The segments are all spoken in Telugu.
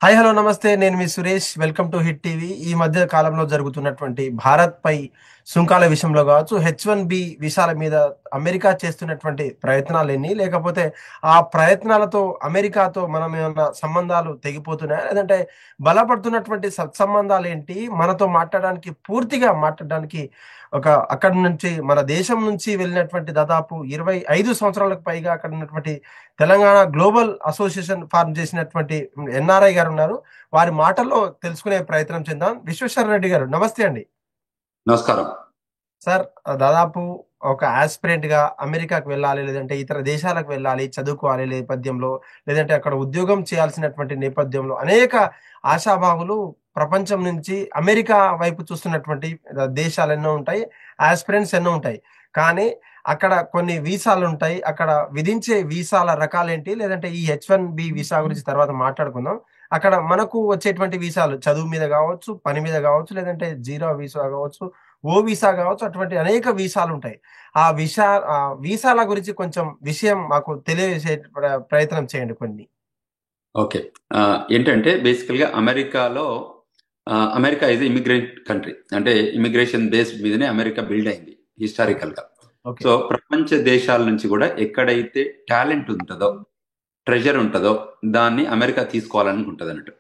హాయ్ హలో నమస్తే. నేను మీ Suresh. Welcome to Hit TV. ఈ మధ్య కాలంలో జరుగుతున్నటువంటి భారత్ పై సుంకాల విషయంలో కావచ్చు, H1B వీసాల మీద అమెరికా చేస్తున్నటువంటి ప్రయత్నాలెన్ని, లేకపోతే ఆ ప్రయత్నాలతో అమెరికాతో మనం ఏమన్నా సంబంధాలు తెగిపోతున్నాయా, లేదంటే బలపడుతున్నటువంటి సత్సంబంధాలేంటి, మనతో మాట్లాడడానికి పూర్తిగా మాట్లాడడానికి అక్కడి నుంచి మన దేశం నుంచి వెళ్ళినటువంటి దాదాపు 25 సంవత్సరాలకు పైగా అక్కడ ఉన్నటువంటి తెలంగాణ గ్లోబల్ అసోసియేషన్ ఫార్మ్ చేసినటువంటి ఎన్ఆర్ఐ గారు ఉన్నారు. వారి మాటల్లో తెలుసుకునే ప్రయత్నం చేద్దాం. విశ్వేశ్వర రెడ్డి గారు, నమస్తే అండి. నమస్కారం. సార్, దాదాపు ఒక ఆస్పిరెంట్ గా అమెరికాకు వెళ్ళాలి, లేదంటే ఇతర దేశాలకు వెళ్ళాలి, చదువుకోవాలి నేపథ్యంలో, లేదంటే అక్కడ ఉద్యోగం చేయాల్సినటువంటి నేపథ్యంలో అనేక ఆశాభావులు ప్రపంచం నుంచి అమెరికా వైపు చూస్తున్నటువంటి దేశాలు ఎన్నో ఉంటాయి, ఆస్పిరెంట్స్ ఎన్నో ఉంటాయి. కానీ అక్కడ కొన్ని వీసాలు ఉంటాయి. అక్కడ విధించే వీసాల రకాలేంటి, లేదంటే ఈ H1B వీసా గురించి తర్వాత మాట్లాడుకుందాం. అక్కడ మనకు వచ్చేటువంటి వీసాలు చదువు మీద కావచ్చు, పని మీద కావచ్చు, లేదంటే జీరో వీసా కావచ్చు, ఓ వీసా కావచ్చు, అటువంటి అనేక వీసాలు ఉంటాయి. ఆ వీసాల గురించి కొంచెం విషయం మాకు తెలియజేసే ప్రయత్నం చేయండి కొన్ని. ఓకే. ఏంటంటే బేసికల్గా అమెరికా ఈజ్ ఇమిగ్రెంట్ కంట్రీ. అంటే ఇమిగ్రేషన్ బేస్డ్ మీదనే అమెరికా బిల్డ్ అయింది హిస్టారికల్గా. ఓకే. సో ప్రపంచ దేశాల నుంచి కూడా ఎక్కడైతే టాలెంట్ ఉంటుందో, ట్రెజర్ ఉంటుందో దాన్ని అమెరికా తీసుకోవాలనుకుంటుంది అన్నట్టు.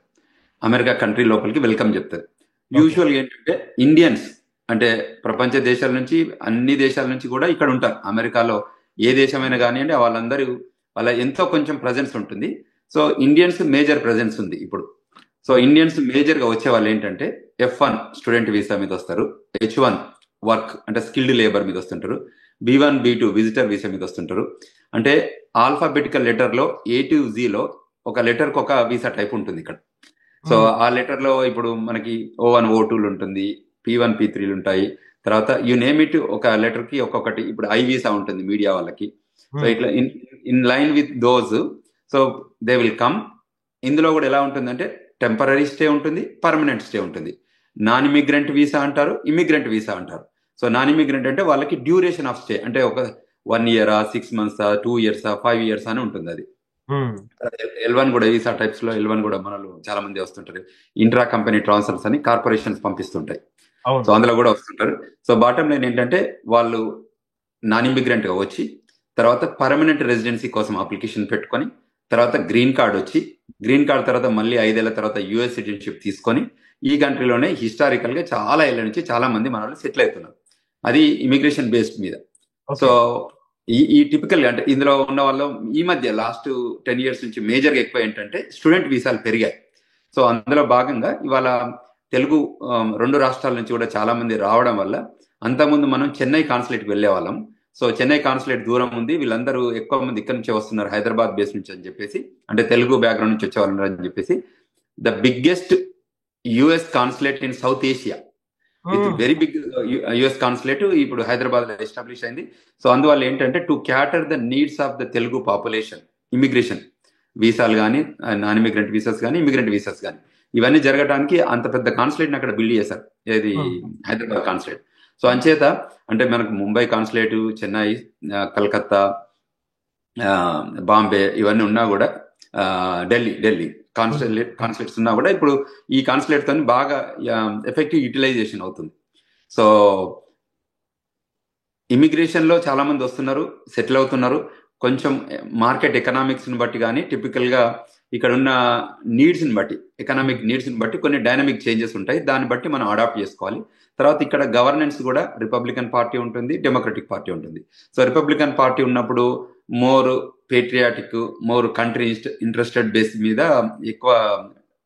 అమెరికా కంట్రీ లోపలికి వెల్కమ్ చెప్తుంది. యూజువల్గా ఏంటంటే ఇండియన్స్ అంటే ప్రపంచ దేశాల నుంచి, అన్ని దేశాల నుంచి కూడా ఇక్కడ ఉంటారు. అమెరికాలో ఏ దేశమైనా కానివ్వండి, వాళ్ళ ఎంతో కొంచెం ప్రజెన్స్ ఉంటుంది. సో ఇండియన్స్ మేజర్ ప్రజెన్స్ ఉంది ఇప్పుడు. సో ఇండియన్స్ మేజర్ గా వచ్చే వాళ్ళు ఏంటంటే F1 స్టూడెంట్ వీసా మీద వస్తారు, H1 వర్క్ అంటే స్కిల్డ్ లేబర్ మీద వస్తుంటారు, B1 B2 విజిటర్ వీసా మీద వస్తుంటారు. అంటే ఆల్ఫాబెటికల్ లెటర్ లో A to Z లో ఒక లెటర్ కి ఒక వీసా టైప్ ఉంటుంది ఇక్కడ. సో ఆ లెటర్ లో ఇప్పుడు మనకి O1 O2 ఉంటుంది, P1 P3 ఉంటాయి. తర్వాత యు నేమ్ ఇట్, ఒక లెటర్ కి ఒక్కొక్కటి. ఇప్పుడు ఐ వీసా ఉంటుంది మీడియా వాళ్ళకి. సో ఇట్లా in line with those, so they will come. ఇందులో కూడా ఎలా ఉంటుందంటే టెంపరీ స్టే ఉంటుంది, పర్మనెంట్ స్టే ఉంటుంది. నాన్ ఇమిగ్రెంట్ వీసా అంటారు, ఇమిగ్రెంట్ వీసా అంటారు. సో నాన్ ఇమిగ్రెంట్ అంటే వాళ్ళకి డ్యూరేషన్ ఆఫ్ స్టే అంటే ఒక 1 ఇయరా, 6 months, 2 years, 5 years అని ఉంటుంది అది. L1 కూడా వీసా టైప్స్ లో L1 కూడా మనలో చాలా మంది వస్తుంటారు. ఇంట్రా కంపెనీ ట్రాన్స్ఫర్స్ అని కార్పొరేషన్స్ పంపిస్తుంటాయి. సో అందులో కూడా వస్తుంటారు. సో బాటమ్ లైన్ ఏంటంటే వాళ్ళు నాన్ ఇమిగ్రెంట్ గా వచ్చి తర్వాత పర్మనెంట్ రెసిడెన్సీ కోసం అప్లికేషన్ పెట్టుకొని, తర్వాత గ్రీన్ కార్డ్ వచ్చి, గ్రీన్ కార్డ్ తర్వాత మళ్ళీ 5 ఏళ్ల తర్వాత US సిటిజన్షిప్ తీసుకొని ఈ కంట్రీలోనే హిస్టారికల్ గా చాలా ఏళ్ల నుంచి చాలా మంది మన వాళ్ళు సెటిల్ అవుతున్నారు. అది ఇమిగ్రేషన్ బేస్డ్ మీద. సో ఈ టిపికల్ అంటే ఇందులో ఉన్న వాళ్ళు ఈ మధ్య లాస్ట్ 10 years నుంచి మేజర్ గా ఎక్కువ ఏంటంటే స్టూడెంట్ వీసాలు పెరిగాయి. సో అందులో భాగంగా ఇవాళ తెలుగు 2 రాష్ట్రాల నుంచి కూడా చాలా మంది రావడం వల్ల, అంతకుముందు మనం చెన్నై కాన్సులేట్కి వెళ్ళే వాళ్ళం. సో చెన్నై కాన్సులేట్ దూరం ఉంది, వీళ్ళందరూ ఎక్కువ మంది ఇక్కడ నుంచే వస్తున్నారు హైదరాబాద్ బేస్ నుంచి అని చెప్పేసి, అంటే తెలుగు బ్యాక్గ్రౌండ్ నుంచి వచ్చేవాళ్ళు అని చెప్పేసి the biggest US consulate in South Asia with very big US consulate ఇప్పుడు హైదరాబాద్ లో ఎస్టాబ్లిష్ అయింది. సో అందువల్ల ఏంటంటే to cater the needs of the Telugu population, immigration వీసాలు కానీ, నాన్ ఇమిగ్రెంట్ వీసాస్ కానీ, ఇమిగ్రెంట్ వీసాస్ కానీ, ఇవన్నీ జరగడానికి అంత పెద్ద కాన్సులేట్ అక్కడ బిల్డ్ చేశారు, ఏది హైదరాబాద్ కాన్సులేట్. సో అంచేత అంటే మనకు ముంబై కాన్సులేట్, చెన్నై, కలకత్తా, బాంబే ఇవన్నీ ఉన్నా కూడా, ఢిల్లీ కాన్సులేట్స్ ఉన్నా కూడా ఇప్పుడు ఈ కాన్సులేట్ తో బాగా ఎఫెక్టివ్ యూటిలైజేషన్ అవుతుంది. సో ఇమిగ్రేషన్ లో చాలా మంది వస్తున్నారు, సెటిల్ అవుతున్నారు. కొంచెం మార్కెట్ ఎకనామిక్స్ ని బట్టి కానీ, టిపికల్ గా ఇక్కడ ఉన్న నీడ్స్ ని బట్టి, ఎకనామిక్ నీడ్స్ ని బట్టి కొన్ని డైనమిక్ చేంజెస్ ఉంటాయి. దాన్ని బట్టి మనం అడాప్ట్ చేసుకోవాలి. తర్వాత ఇక్కడ గవర్నెన్స్ కూడా రిపబ్లికన్ పార్టీ ఉంటుంది, డెమోక్రటిక్ పార్టీ ఉంటుంది. సో రిపబ్లికన్ పార్టీ ఉన్నప్పుడు more patriotic, more country interested base మీద ఎక్కువ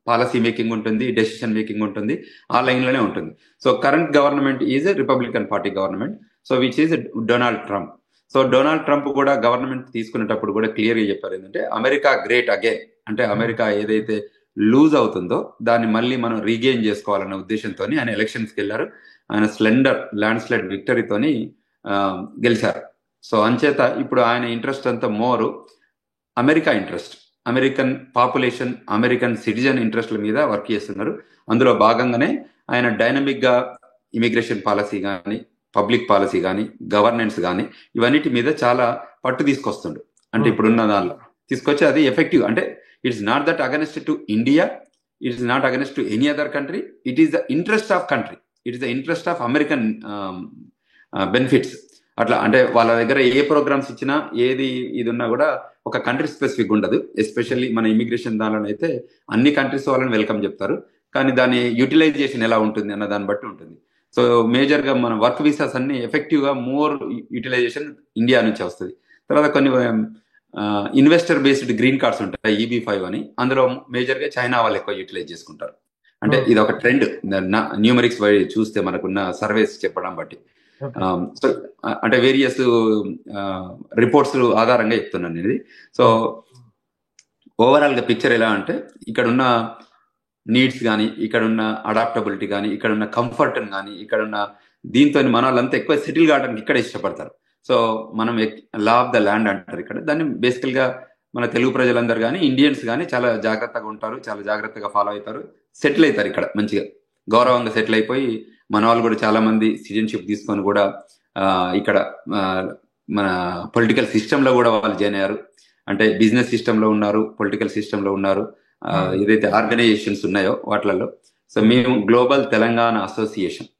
పాలసీ మేకింగ్ ఉంటుంది, డెసిషన్ మేకింగ్ ఉంటుంది, ఆ లైన్ లోనే ఉంటుంది. So current government is Republican party government, so which is Donald Trump. So Donald Trump కూడా గవర్నమెంట్ తీసుకునేటప్పుడు కూడా క్లియర్ గా చెప్పారు ఏంటంటే అమెరికా గ్రేట్ అగైన్, అంటే అమెరికా ఏదైతే లూజ్ అవుతుందో దాన్ని మళ్ళీ మనం రీగెయిన్ చేసుకోవాలన్న ఉద్దేశంతో ఆయన ఎలక్షన్స్కి వెళ్ళారు. ఆయన ల్యాండ్ స్లైడ్ విక్టరీతోని గెలిచారు. సో అంచేత ఇప్పుడు ఆయన ఇంట్రెస్ట్ అంతా more America interest, American population, American citizen ఇంట్రెస్ట్ల మీద వర్క్ చేస్తున్నారు. అందులో భాగంగానే ఆయన డైనమిక్ గా ఇమిగ్రేషన్ పాలసీ కానీ, పబ్లిక్ పాలసీ కానీ, గవర్నెన్స్ కానీ ఇవన్నిటి మీద చాలా పట్టు తీసుకొస్తుండు. అంటే ఇప్పుడున్న దానిలో తీసుకొచ్చి అది ఎఫెక్టివ్, అంటే it's not that against to India, it is not against to any other country. It is the interest of country, it is the interest of American benefits. అట్లా అంటే వాళ్ళ దగ్గర ఏ ప్రోగ్రామ్స్ ఇచ్చినా ఏది ఇది ఉన్నా కూడా ఒక కంట్రీ స్పెసిఫిక్ ఉండదు. ఎస్పెషల్లీ మన ఇమిగ్రేషన్ దానిలో అయితే అన్ని కంట్రీస్ వాళ్ళని వెల్కమ్ చెప్తారు, కానీ దాని యూటిలైజేషన్ ఎలా ఉంటుంది అన్న దాన్ని బట్టి ఉంటుంది. సో మేజర్గా మన వర్క్ వీసాస్ అన్ని ఎఫెక్టివ్గా మోర్ యూటిలైజేషన్ ఇండియా నుంచి వస్తుంది. తర్వాత కొన్ని ఇన్వెస్టర్ బేస్డ్ గ్రీన్ కార్డ్స్ ఉంటాయి, EB-5 అని. అందులో మేజర్గా చైనా వాళ్ళు ఎక్కువ యూటిలైజ్ చేసుకుంటారు. అంటే ఇది ఒక ట్రెండ్, న్యూమరిక్స్ చూస్తే మనకున్న సర్వేస్ చెప్పడం బట్టి. సో అంటే వేరియస్ రిపోర్ట్స్ ఆధారంగా చెప్తున్నాను ఇది. సో ఓవరాల్గా పిక్చర్ ఎలా అంటే, ఇక్కడున్న నీడ్స్ కానీ, ఇక్కడున్న అడాప్టబిలిటీ కానీ, ఇక్కడున్న కంఫర్ట్ కానీ, ఇక్కడున్న దీంతో మన వాళ్ళంతా ఎక్కువ సెటిల్ కావడానికి ఇక్కడ ఇష్టపడతారు. సో మనం లా ఆఫ్ ద ల్యాండ్ అంటారు ఇక్కడ. దాన్ని బేసికల్గా మన తెలుగు ప్రజలందరూ కానీ, ఇండియన్స్ కానీ చాలా జాగ్రత్తగా ఉంటారు, చాలా జాగ్రత్తగా ఫాలో అవుతారు, సెటిల్ అవుతారు ఇక్కడ మంచిగా గౌరవంగా సెటిల్ అయిపోయి. మన వాళ్ళు కూడా చాలా మంది సిటిజన్షిప్ తీసుకొని కూడా ఇక్కడ మన పొలిటికల్ సిస్టంలో కూడా వాళ్ళు జాయిన్ అయ్యారు. అంటే బిజినెస్ సిస్టంలో ఉన్నారు, పొలిటికల్ సిస్టంలో ఉన్నారు, ఏదైతే ఆర్గనైజేషన్స్ ఉన్నాయో వాటిలలో. సో మేము గ్లోబల్ తెలంగాణ అసోసియేషన్,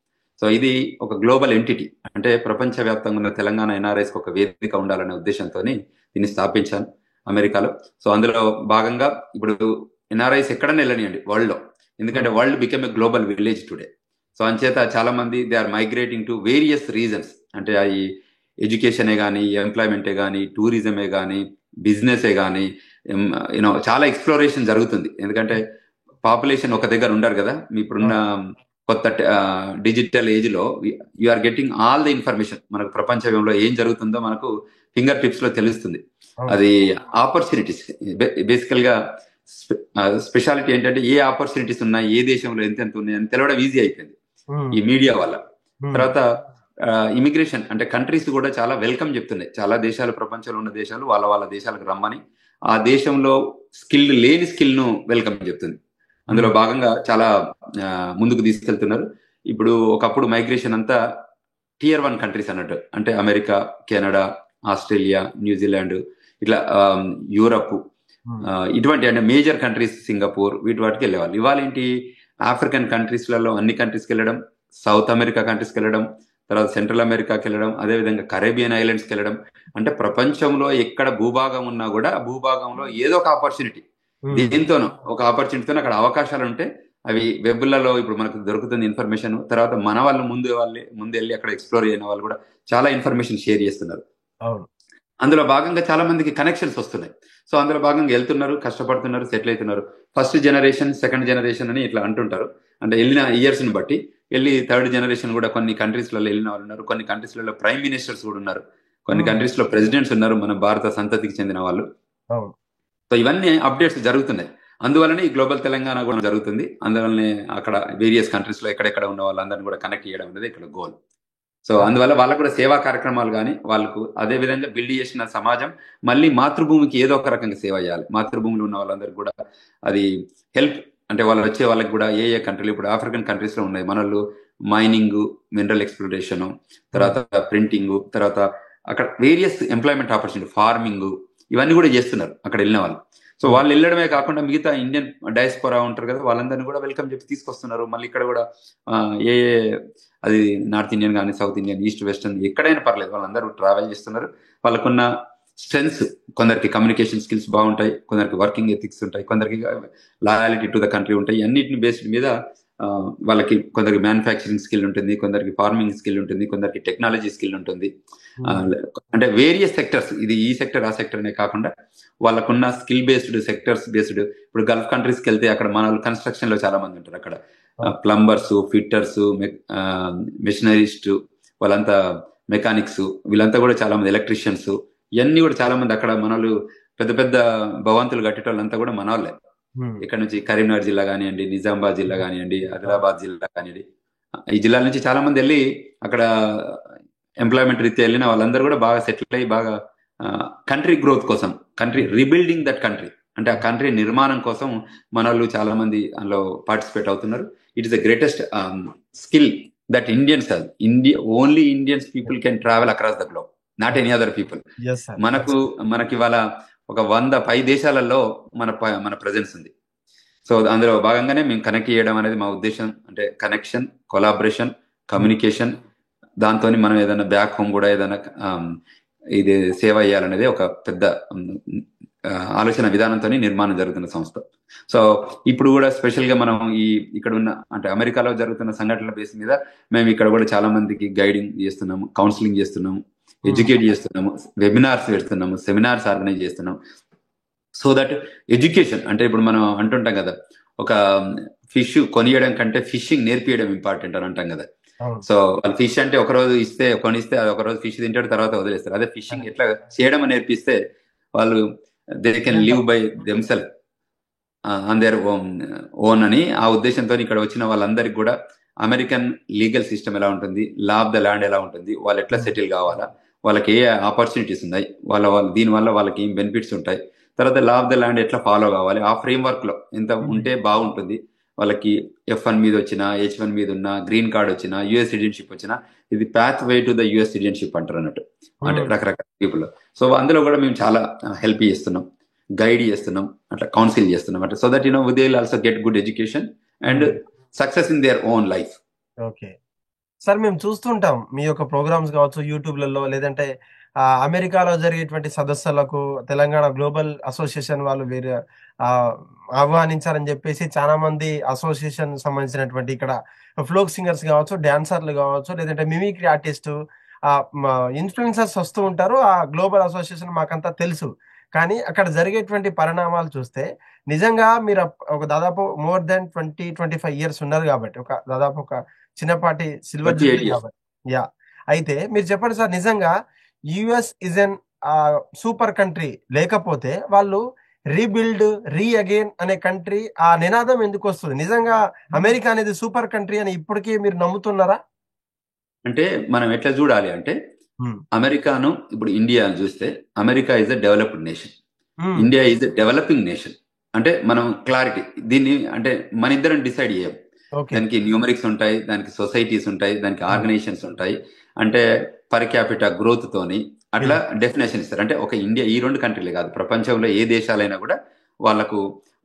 సో ఇది ఒక గ్లోబల్ ఎంటిటీ, అంటే ప్రపంచవ్యాప్తంగా ఉన్న తెలంగాణ ఎన్ఆర్ఐస్కి ఒక వేదిక ఉండాలనే ఉద్దేశంతో దీన్ని స్థాపించాను అమెరికాలో. సో అందులో భాగంగా ఇప్పుడు ఎన్ఆర్ఐస్ ఎక్కడైనా వెళ్ళనియండి వరల్డ్లో, ఎందుకంటే world become a global village today. So అంచేత చాలా మంది they are migrating to various reasons. అంటే ఈ ఎడ్యుకేషనే కానీ, ఎంప్లాయ్మెంటే కానీ, టూరిజమే కానీ, బిజినెసే కానీ, యూనో చాలా ఎక్స్ప్లోరేషన్ జరుగుతుంది. ఎందుకంటే పాపులేషన్ ఒక దగ్గర ఉండరు కదా. ఇప్పుడున్న కొత్త డిజిటల్ ఏజ్ లో you are getting all the information. మనకు ప్రపంచంలో ఏం జరుగుతుందో మనకు ఫింగర్ టిప్స్ లో తెలుస్తుంది. అది ఆపర్చునిటీస్ బేసికల్ గా స్పెషాలిటీ ఏంటంటే ఏ ఆపర్చునిటీస్ ఉన్నాయి, ఏ దేశంలో ఎంత ఉన్నాయి అని తెలవడం ఈజీ అయిపోయింది ఈ మీడియా వల్ల. తర్వాత ఇమిగ్రేషన్ అంటే కంట్రీస్ కూడా చాలా వెల్కమ్ చెప్తున్నాయి. చాలా దేశాలు, ప్రపంచంలో ఉన్న దేశాలు వాళ్ళ దేశాలకు రమ్మని ఆ దేశంలో స్కిల్ లేని స్కిల్ ను వెల్కమ్ చెప్తుంది. అందులో భాగంగా చాలా ముందుకు తీసుకెళ్తున్నారు. ఇప్పుడు ఒకప్పుడు మైగ్రేషన్ అంతా Tier 1 కంట్రీస్ అన్నట్టు, అంటే అమెరికా, కెనడా, ఆస్ట్రేలియా, న్యూజిలాండ్, ఇట్లా యూరప్, ఇటువంటి అంటే మేజర్ కంట్రీస్, సింగపూర్, వాటికి వెళ్ళేవాళ్ళు. ఇవాళ ఏంటి, ఆఫ్రికన్ కంట్రీస్లలో అన్ని కంట్రీస్కి వెళ్ళడం, సౌత్ అమెరికా కంట్రీస్కి వెళ్ళడం, తర్వాత సెంట్రల్ అమెరికాకి వెళ్ళడం, అదేవిధంగా కరేబియన్ ఐలాండ్స్కి వెళ్ళడం. అంటే ప్రపంచంలో ఎక్కడ భూభాగం ఉన్నా కూడా భూభాగంలో ఏదో ఒక ఆపర్చునిటీ, దీంతోనూ ఒక ఆపర్చునిటీతో అక్కడ అవకాశాలు ఉంటే అవి వెబ్లలో ఇప్పుడు మనకు దొరుకుతుంది ఇన్ఫర్మేషన్. తర్వాత మన వాళ్ళు ముందు వెళ్ళి అక్కడ ఎక్స్ప్లోర్ అయిన వాళ్ళు కూడా చాలా ఇన్ఫర్మేషన్ షేర్ చేస్తున్నారు. అందులో భాగంగా చాలా మందికి కనెక్షన్స్ వస్తున్నాయి. సో అందులో భాగంగా వెళ్తున్నారు, కష్టపడుతున్నారు, సెటిల్ అవుతున్నారు. ఫస్ట్ జనరేషన్, సెకండ్ జనరేషన్ అని ఇట్లా అంటుంటారు. అంటే వెళ్ళిన ఇయర్స్ ని బట్టి వెళ్ళి థర్డ్ జనరేషన్ కూడా కొన్ని కంట్రీస్లలో వెళ్ళిన వాళ్ళు ఉన్నారు, కొన్ని కంట్రీస్లలో ప్రైమ్ మినిస్టర్స్ కూడా ఉన్నారు, కొన్ని కంట్రీస్ లో ప్రెసిడెంట్స్ ఉన్నారు, మన భారత సంతతికి చెందిన వాళ్ళు. సో ఇవన్నీ అప్డేట్స్ జరుగుతున్నాయి. అందువల్లనే ఈ గ్లోబల్ తెలంగాణ కూడా జరుగుతుంది. అందువల్లనే అక్కడ వేరియస్ కంట్రీస్ లో ఎక్కడెక్కడ ఉన్న వాళ్ళందరినీ కూడా కనెక్ట్ చేయడం అనేది ఇక్కడ గోల్. సో అందువల్ల వాళ్ళకు కూడా సేవా కార్యక్రమాలు కానీ, వాళ్ళకు అదే విధంగా బిల్డ్ చేసిన సమాజం మళ్ళీ మాతృభూమికి ఏదో ఒక రకంగా సేవ చేయాలి. మాతృభూమిలో ఉన్న వాళ్ళందరికీ కూడా అది హెల్ప్. అంటే వాళ్ళు వచ్చే వాళ్ళకి కూడా ఏ కంట్రీలు, ఇప్పుడు ఆఫ్రికన్ కంట్రీస్ లో ఉన్నాయి మన వాళ్ళు, మైనింగ్, మినరల్ ఎక్స్ప్లోరేషన్, తర్వాత ప్రింటింగ్, తర్వాత అక్కడ వేరియస్ ఎంప్లాయ్మెంట్ ఆపర్చునిటీ, ఫార్మింగ్, ఇవన్నీ కూడా చేస్తున్నారు అక్కడ వెళ్ళిన వాళ్ళు. సో వాళ్ళు వెళ్ళడమే కాకుండా మిగతా ఇండియన్ డయాస్పోరా ఉంటారు కదా, వాళ్ళందరినీ కూడా వెల్కమ్ చెప్పి తీసుకొస్తున్నారు. మళ్ళీ ఇక్కడ కూడా అది నార్త్ ఇండియన్ కానీ, సౌత్ ఇండియన్, ఈస్ట్ వెస్టర్న్, ఎక్కడైనా పర్లేదు, వాళ్ళందరూ ట్రావెల్ చేస్తున్నారు. వాళ్ళకున్న స్ట్రెంగ్స్, కొందరికి కమ్యూనికేషన్ స్కిల్స్ బాగుంటాయి, కొందరికి వర్కింగ్ ఎథిక్స్ ఉంటాయి, కొందరికి లాయాలిటీ టు ద కంట్రీ ఉంటాయి. అన్నిటిని బేస్డ్ మీద వాళ్ళకి కొందరికి మ్యానుఫ్యాక్చరింగ్ స్కిల్ ఉంటుంది, కొందరికి ఫార్మింగ్ స్కిల్ ఉంటుంది, కొందరికి టెక్నాలజీ స్కిల్ ఉంటుంది. అంటే వేరియస్ సెక్టర్స్, ఇది ఈ సెక్టర్ ఆ సెక్టర్ అనే కాకుండా వాళ్ళకున్న స్కిల్ బేస్డ్, సెక్టర్స్ బేస్డ్. ఇప్పుడు గల్ఫ్ కంట్రీస్కి వెళ్తే అక్కడ మన కన్స్ట్రక్షన్ లో చాలా మంది ఉంటారు. అక్కడ ప్లంబర్స్, ఫిట్టర్స్, మెషినరిస్ట్, వాళ్ళంతా మెకానిక్స్, వీళ్ళంతా కూడా చాలా మంది, ఎలక్ట్రీషియన్స్, ఇవన్నీ కూడా చాలా మంది అక్కడ మనలు పెద్ద పెద్ద భవంతులు కట్టేటోళ్ళంతా కూడా మన వాళ్ళే. ఇక్కడ నుంచి కరీంనగర్ జిల్లా కానివ్వండి, నిజామాబాద్ జిల్లా కానివ్వండి, ఆదిలాబాద్ జిల్లా కానివ్వండి, ఈ జిల్లాల నుంచి చాలా మంది వెళ్ళి అక్కడ ఎంప్లాయ్మెంట్ రీత్యా వెళ్ళిన వాళ్ళందరూ కూడా బాగా సెటిల్ అయ్యి, బాగా కంట్రీ గ్రోత్ కోసం, కంట్రీ రీబిల్డింగ్ దట్ కంట్రీ, అంటే ఆ కంట్రీ నిర్మాణం కోసం మన వాళ్ళు చాలా మంది అందులో పార్టిసిపేట్ అవుతున్నారు. It is the greatest skill that Indians have. Only Indians people can travel across the globe, not any other people. మనకి ఇవాళ ఒక 100 పై దేశాలలో మన ప్రెజెన్స్ ఉంది. సో అందులో భాగంగానే మేము కనెక్ట్ చేయడం అనేది మా ఉద్దేశం. అంటే కనెక్షన్, కొలాబరేషన్, కమ్యూనికేషన్, దాంతో మనం ఏదైనా బ్యాక్ హోమ్ కూడా ఏదైనా ఇది సేవ చేయాలనేది ఒక పెద్ద ఆలోచన విధానంతో నిర్మాణం జరుగుతున్న సంస్థ. సో ఇప్పుడు కూడా స్పెషల్ గా మనం ఇక్కడ ఉన్న అంటే అమెరికాలో జరుగుతున్న సంఘటనల బేస్ మీద మేము ఇక్కడ కూడా చాలా మందికి గైడింగ్ చేస్తున్నాము, కౌన్సిలింగ్ చేస్తున్నాము, ఎడ్యుకేట్ చేస్తున్నాము, వెబినార్స్ పెడుతున్నాము, సెమినార్స్ ఆర్గనైజ్ చేస్తున్నాము. సో దట్ ఎడ్యుకేషన్ అంటే ఇప్పుడు మనం అంటుంటాం కదా, ఒక ఫిష్ కొనియడం కంటే ఫిషింగ్ నేర్పియడం ఇంపార్టెంట్ అని అంటాం కదా. సో వాళ్ళు ఫిష్ అంటే ఒకరోజు కొనిస్తే అది ఒకరోజు ఫిష్ తింటాడు, తర్వాత వదిలేస్తారు. అదే ఫిషింగ్ ఎట్లా చేయడం నేర్పిస్తే వాళ్ళు they can live by themself on their own అని ఆ ఉద్దేశంతో ఇక్కడ వచ్చిన వాళ్ళందరికీ కూడా అమెరికన్ లీగల్ సిస్టమ్ ఎలా ఉంటుంది, లా ఆఫ్ ద ల్యాండ్ ఎలా ఉంటుంది, వాళ్ళు ఎట్లా సెటిల్ కావాలా, వాళ్ళకి ఏ ఆపర్చునిటీస్ ఉన్నాయి, దీనివల్ల వాళ్ళకి ఏం బెనిఫిట్స్ ఉంటాయి, తర్వాత లా ఆఫ్ ద ల్యాండ్ ఎట్లా ఫాలో కావాలి, ఆ ఫ్రేమ్వర్క్ లో ఎంత ఉంటే బాగుంటుంది, వాళ్ళకి F1 మీద వచ్చినా, H1 మీద ఉన్న, గ్రీన్ కార్డ్ వచ్చినా, యుఎస్ సిటిజన్షిప్ వచ్చినా, ఇది path way to the US citizenship అంటారు అన్నట్టు. అంటే రకరకాల పీపుల్. సో అందులో కూడా మేము చాలా హెల్ప్ చేస్తున్నాం, గైడ్ చేస్తున్నాం, అట్లా కౌన్సిల్ చేస్తున్నాం అంటే so that they will also get good education and success in their own life. Okay sir, మేము చూస్తుంటాం మీ యొక్క ప్రోగ్రామ్స్ కావచ్చు యూట్యూబ్లలో, లేదంటే అమెరికాలో జరిగేటువంటి సదస్సులకు తెలంగాణ గ్లోబల్ అసోసియేషన్ వాళ్ళు వేరే ఆహ్వానించారని చెప్పేసి చాలా మంది అసోసియేషన్ సంబంధించినటువంటి ఇక్కడ ఫ్లోక్ సింగర్స్ కావచ్చు, డాన్సర్లు కావచ్చు, లేదంటే మిమిక్రీ ఆర్టిస్ట్, ఇన్ఫ్లుయెన్సర్స్ వస్తూ ఉంటారు. ఆ గ్లోబల్ అసోసియేషన్ మాకంతా తెలుసు. కానీ అక్కడ జరిగేటువంటి పరిణామాలు చూస్తే నిజంగా మీరు ఒక దాదాపు మోర్ దెన్ 20-25 ఇయర్స్ ఉన్నారు కాబట్టి, దాదాపు ఒక చిన్నపాటి సిల్వర్ జూబ్లీ కాబట్టి. యా, అయితే మీరు చెప్పండి సార్, నిజంగా US is an super country, లేకపోతే వాళ్ళు రీబిల్డ్ అగైన్ అనే కంట్రీ ఆ నినాదం ఎందుకు వస్తుంది? నిజంగా అమెరికా అనేది సూపర్ కంట్రీ అని ఇప్పటికీ మీరు నమ్ముతున్నారా? అంటే మనం ఎట్లా చూడాలి అంటే, అమెరికాను ఇప్పుడు ఇండియా చూస్తే America is a developed nation, India is a developing nation. అంటే మనం క్లారిటీ దీన్ని అంటే మన ఇద్దరం డిసైడ్ చేయం. దానికి న్యూమరిక్స్ ఉంటాయి, దానికి సొసైటీస్ ఉంటాయి, దానికి ఆర్గనైజేషన్స్ ఉంటాయి, అంటే పర్ క్యాపిటల్ గ్రోత్ తోని అట్లా డెఫినేషన్ ఇస్తారు. అంటే ఒక ఇండియా ఈ రెండు కంట్రీలే కాదు, ప్రపంచంలో ఏ దేశాలైనా కూడా వాళ్ళకు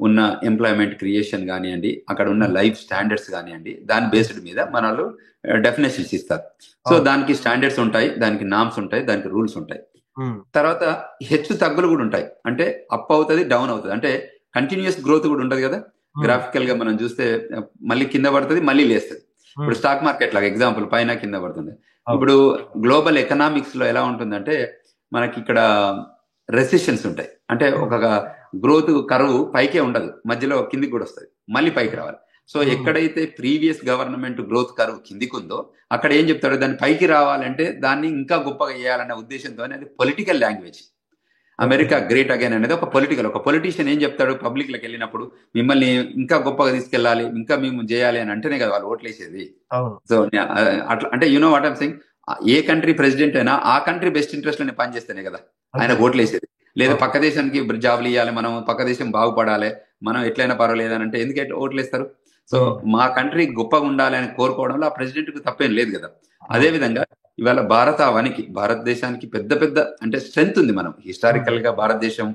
ఉన్న ఎంప్లాయ్మెంట్ క్రియేషన్ కానివ్వండి, అక్కడ ఉన్న లైఫ్ స్టాండర్డ్స్ కానివ్వండి, దాని బేస్డ్ మీద మన వాళ్ళు డెఫినేషన్స్ ఇస్తారు. సో దానికి స్టాండర్డ్స్ ఉంటాయి, దానికి నామ్స్ ఉంటాయి, దానికి రూల్స్ ఉంటాయి. తర్వాత హెచ్చు తగ్గులు కూడా ఉంటాయి, అంటే అప్ అవుతుంది, డౌన్ అవుతుంది, అంటే కంటిన్యూస్ గ్రోత్ కూడా ఉండదు కదా. గ్రాఫికల్ గా మనం చూస్తే మళ్ళీ కింద పడుతుంది, మళ్ళీ లేస్తుంది. ఇప్పుడు స్టాక్ మార్కెట్ లాగా ఎగ్జాంపుల్ పైన కింద పడుతుంది. ఇప్పుడు గ్లోబల్ ఎకనామిక్స్ లో ఎలా ఉంటుందంటే మనకి ఇక్కడ రెసిషన్స్ ఉంటాయి, అంటే ఒక గ్రోత్ కరువు పైకే ఉండదు, మధ్యలో కిందికి కూడా వస్తుంది, మళ్ళీ పైకి రావాలి. సో ఎక్కడైతే ప్రీవియస్ గవర్నమెంట్ గ్రోత్ కరువు కిందికి ఉందో అక్కడ ఏం చెప్తాడు, దాన్ని పైకి రావాలంటే దాన్ని ఇంకా గొప్పగా చేయాలనే ఉద్దేశంతో అది political language. America great again అనేది ఒక పొలిటీషియన్ ఏం చెప్తాడు పబ్లిక్ లోకి వెళ్ళినప్పుడు, మిమ్మల్ని ఇంకా గొప్పగా తీసుకెళ్లాలి, ఇంకా మేము చేయాలి అని అంటేనే కదా వాళ్ళు ఓట్లేసేది. సో అట్లా అంటే you know what I'm saying, A country president అయినా ఆ కంట్రీ బెస్ట్ ఇంట్రెస్ట్ లోనే పనిచేస్తేనే కదా ఆయన ఓట్లేసేది. లేదా పక్క దేశానికి జాబ్లు ఇవ్వాలి, మనం పక్క దేశం బాగుపడాలి, మనం ఎట్లయినా పర్వాలేదు అని అంటే ఎందుకు ఓట్లేస్తారు? సో మా కంట్రీ గొప్పగా ఉండాలి అని కోరుకోవడంలో ఆ ప్రెసిడెంట్ కు తప్పేం లేదు కదా. అదే విధంగా ఇవాళ భారతదేశానికి పెద్ద పెద్ద అంటే స్ట్రెంగ్త్ ఉంది. మనం హిస్టారికల్ గా భారతదేశం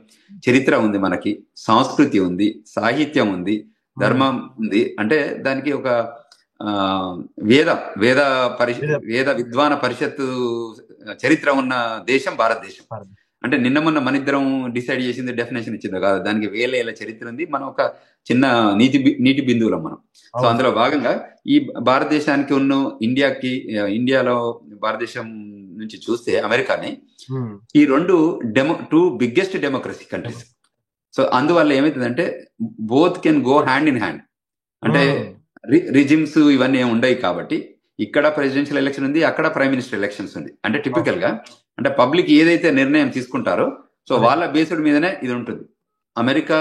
చరిత్ర ఉంది, మనకి సంస్కృతి ఉంది, సాహిత్యం ఉంది, ధర్మం ఉంది. అంటే దానికి ఒక వేద విద్వాన పరిషత్తు చరిత్ర ఉన్న దేశం భారతదేశం. అంటే నిన్న మొన్న మన ఇద్దరం డిసైడ్ చేసింది, డెఫినేషన్ ఇచ్చింది కాదు, దానికి వేల చరిత్ర ఉంది. మనం ఒక చిన్న నీటి బిందువులం మనం. సో అందులో భాగంగా ఈ భారతదేశానికి ఉన్న ఇండియాలో భారతదేశం నుంచి చూస్తే అమెరికాని ఈ two biggest democracy countries. So అందువల్ల ఏమైతుందంటే both can go hand in hand. అంటే రిజిమ్స్ ఇవన్నీ ఏమి ఉండవు కాబట్టి ఇక్కడ ప్రెసిడెన్షియల్ ఎలక్షన్ ఉంది, అక్కడ ప్రైమ్ మినిస్టర్ ఎలక్షన్స్ ఉంది. అంటే టిపికల్ గా అంటే పబ్లిక్ ఏదైతే నిర్ణయం తీసుకుంటారో సో వాళ్ళ బేస్డ్ మీదనే ఇది ఉంటుంది. అమెరికా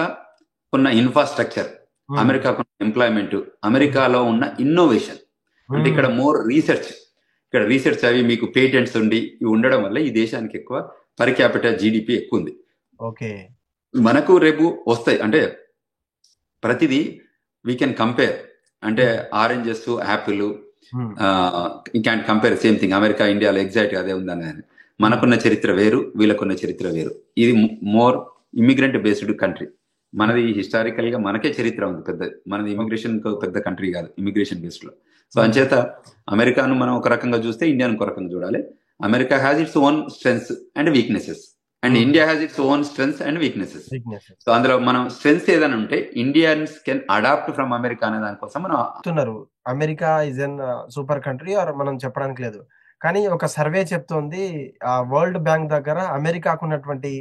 ఉన్న ఇన్ఫ్రాస్ట్రక్చర్, అమెరికాకు ఎంప్లాయ్మెంట్, అమెరికాలో ఉన్న ఇన్నోవేషన్, అంటే ఇక్కడ మోర్ రీసెర్చ్ అవి మీకు పేటెంట్స్ ఉండి ఇవి ఉండడం వల్ల ఈ దేశానికి ఎక్కువ పర్ క్యాపిటల్ జీడిపి ఎక్కువ ఉంది. మనకు రేపు వస్తాయి అంటే ప్రతిదీ వీ కెన్ కంపేర్. అంటే oranges, Apple, you can compare same thing. America ఇండియాలో ఎగ్జాక్ట్ అదే ఉందని. మనకున్న చరిత్ర వేరు, వీళ్ళకున్న చరిత్ర వేరు. ఇది మోర్ ఇమిగ్రెంట్ బేస్డ్ కంట్రీ. మనది హిస్టారికల్ గా మనకే చరిత్ర ఉంది పెద్ద. మనది ఇమిగ్రేషన్ పెద్ద కంట్రీ కాదు, ఇమిగ్రేషన్ బేస్డ్ లో. సో అంచేత అమెరికాను మనం ఒక రకంగా చూస్తే ఇండియాను ఒక రకంగా చూడాలి. America has its own strengths and weaknesses, and India has its own strengths and weaknesses. So అందులో మనం స్ట్రెంగ్స్ ఏదైనా ఉంటే Indians can adopt from America అనే దానికోసం మనం చెప్తున్నారు America is an super country or మనం చెప్పడానికి లేదు. కానీ ఒక సర్వే చెప్తోంది వరల్డ్ బ్యాంక్ దగ్గర అమెరికాకు ఉన్నటువంటి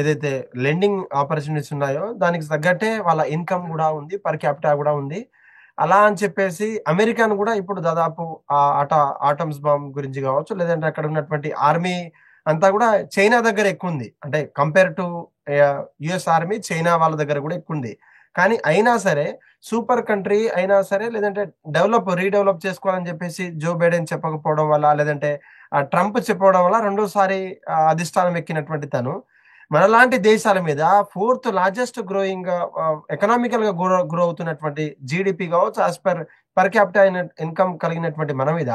ఏదైతే లెండింగ్ ఆపర్చునిటీస్ ఉన్నాయో దానికి తగ్గట్టే వాళ్ళ ఇన్కమ్ కూడా ఉంది, పర్ క్యాపిటా కూడా ఉంది. అలా అని చెప్పేసి అమెరికాను కూడా ఇప్పుడు దాదాపు ఆటమ్స్ బాంబ్ గురించి కావచ్చు, లేదంటే అక్కడ ఉన్నటువంటి ఆర్మీ అంతా కూడా చైనా దగ్గర ఎక్కువ ఉంది. అంటే compare to US army China వాళ్ళ దగ్గర కూడా ఎక్కువ ఉంది. కానీ అయినా సరే సూపర్ కంట్రీ అయినా సరే, లేదంటే రీడెవలప్ చేసుకోవాలని చెప్పేసి జో బైడెన్ చెప్పకపోవడం వల్ల, లేదంటే ట్రంప్ చెప్పడం వల్ల రెండోసారి అధిష్టానం ఎక్కినటువంటి తను మనలాంటి దేశాల మీద 4th లార్జెస్ట్ గ్రోయింగ్ ఎకనామికల్ గా గ్రో అవుతున్నటువంటి జీడిపి కావచ్చు, యాజ్ పర్ క్యాపిటా ఇన్కమ్ కలిగినటువంటి మన మీద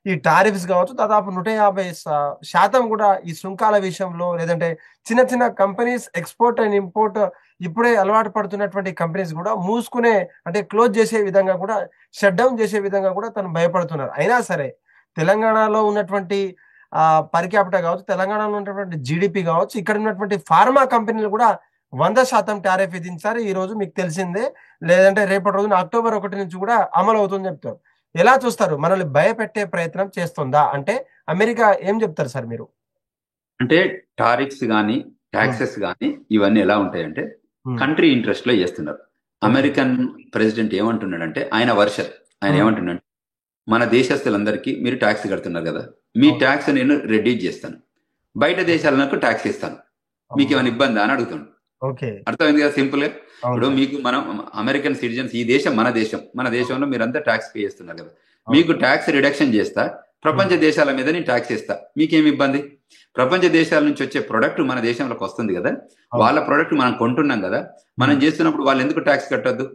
ఈ టారిఫ్స్ కావచ్చు దాదాపు 150% కూడా ఈ సుంకాల విషయంలో, లేదంటే చిన్న చిన్న కంపెనీస్ ఎక్స్పోర్ట్ అండ్ ఇంపోర్ట్ ఇప్పుడే అలవాటు పడుతున్నటువంటి కంపెనీస్ కూడా మూసుకునే, అంటే క్లోజ్ చేసే విధంగా కూడా, షట్ డౌన్ చేసే విధంగా కూడా తను భయపడుతున్నారు. అయినా సరే తెలంగాణలో ఉన్నటువంటి పర్ క్యాపిటా కావచ్చు, తెలంగాణలో ఉన్నటువంటి జీడిపి కావచ్చు, ఇక్కడ ఉన్నటువంటి ఫార్మా కంపెనీలు కూడా 100% టారిఫ్ విధించారు. ఈ రోజు మీకు తెలిసిందే, లేదంటే రేపటి రోజున October 1 నుంచి కూడా అమలు అవుతుందని చెప్తారు. ఎలా చూస్తారు? మనల్ని భయపెట్టే ప్రయత్నం చేస్తుందా? అంటే అమెరికా ఏం చెప్తారు సార్ మీరు? అంటే టారిఫ్స్ కానీ ట్యాక్సెస్ కానీ ఇవన్నీ ఎలా ఉంటాయంటే కంట్రీ ఇంట్రెస్ట్ లో చేస్తున్నారు. అమెరికన్ ప్రెసిడెంట్ ఏమంటున్నాడంటే, ఆయన ఏమంటున్నాడు, మన దేశస్తులందరికీ మీరు ట్యాక్స్ కడుతున్నారు కదా, మీ ట్యాక్స్ నేను రెడ్యూస్ చేస్తాను, బయట దేశాలకు ట్యాక్స్ ఇస్తాను, మీకు ఏమైనా ఇబ్బంది అని అడుగుతాడు. అర్థమైంది కదా సింపుల్ గా. ఇప్పుడు మీకు మనం అమెరికన్ సిటిజన్స్, ఈ దేశం మన దేశంలో మీరంతా ట్యాక్స్ పే చేస్తున్నారు కదా, మీకు ట్యాక్స్ రిడక్షన్ చేస్తా, ప్రపంచ దేశాల మీద నేను ట్యాక్స్ ఇస్తా, మీకేమి ఇబ్బంది? ప్రపంచ దేశాల నుంచి వచ్చే ప్రొడక్ట్ మన దేశంలోకి వస్తుంది కదా, వాళ్ళ ప్రొడక్ట్ మనం కొంటున్నాం కదా, మనం చేస్తున్నప్పుడు వాళ్ళు ఎందుకు ట్యాక్స్ కట్టద్దు?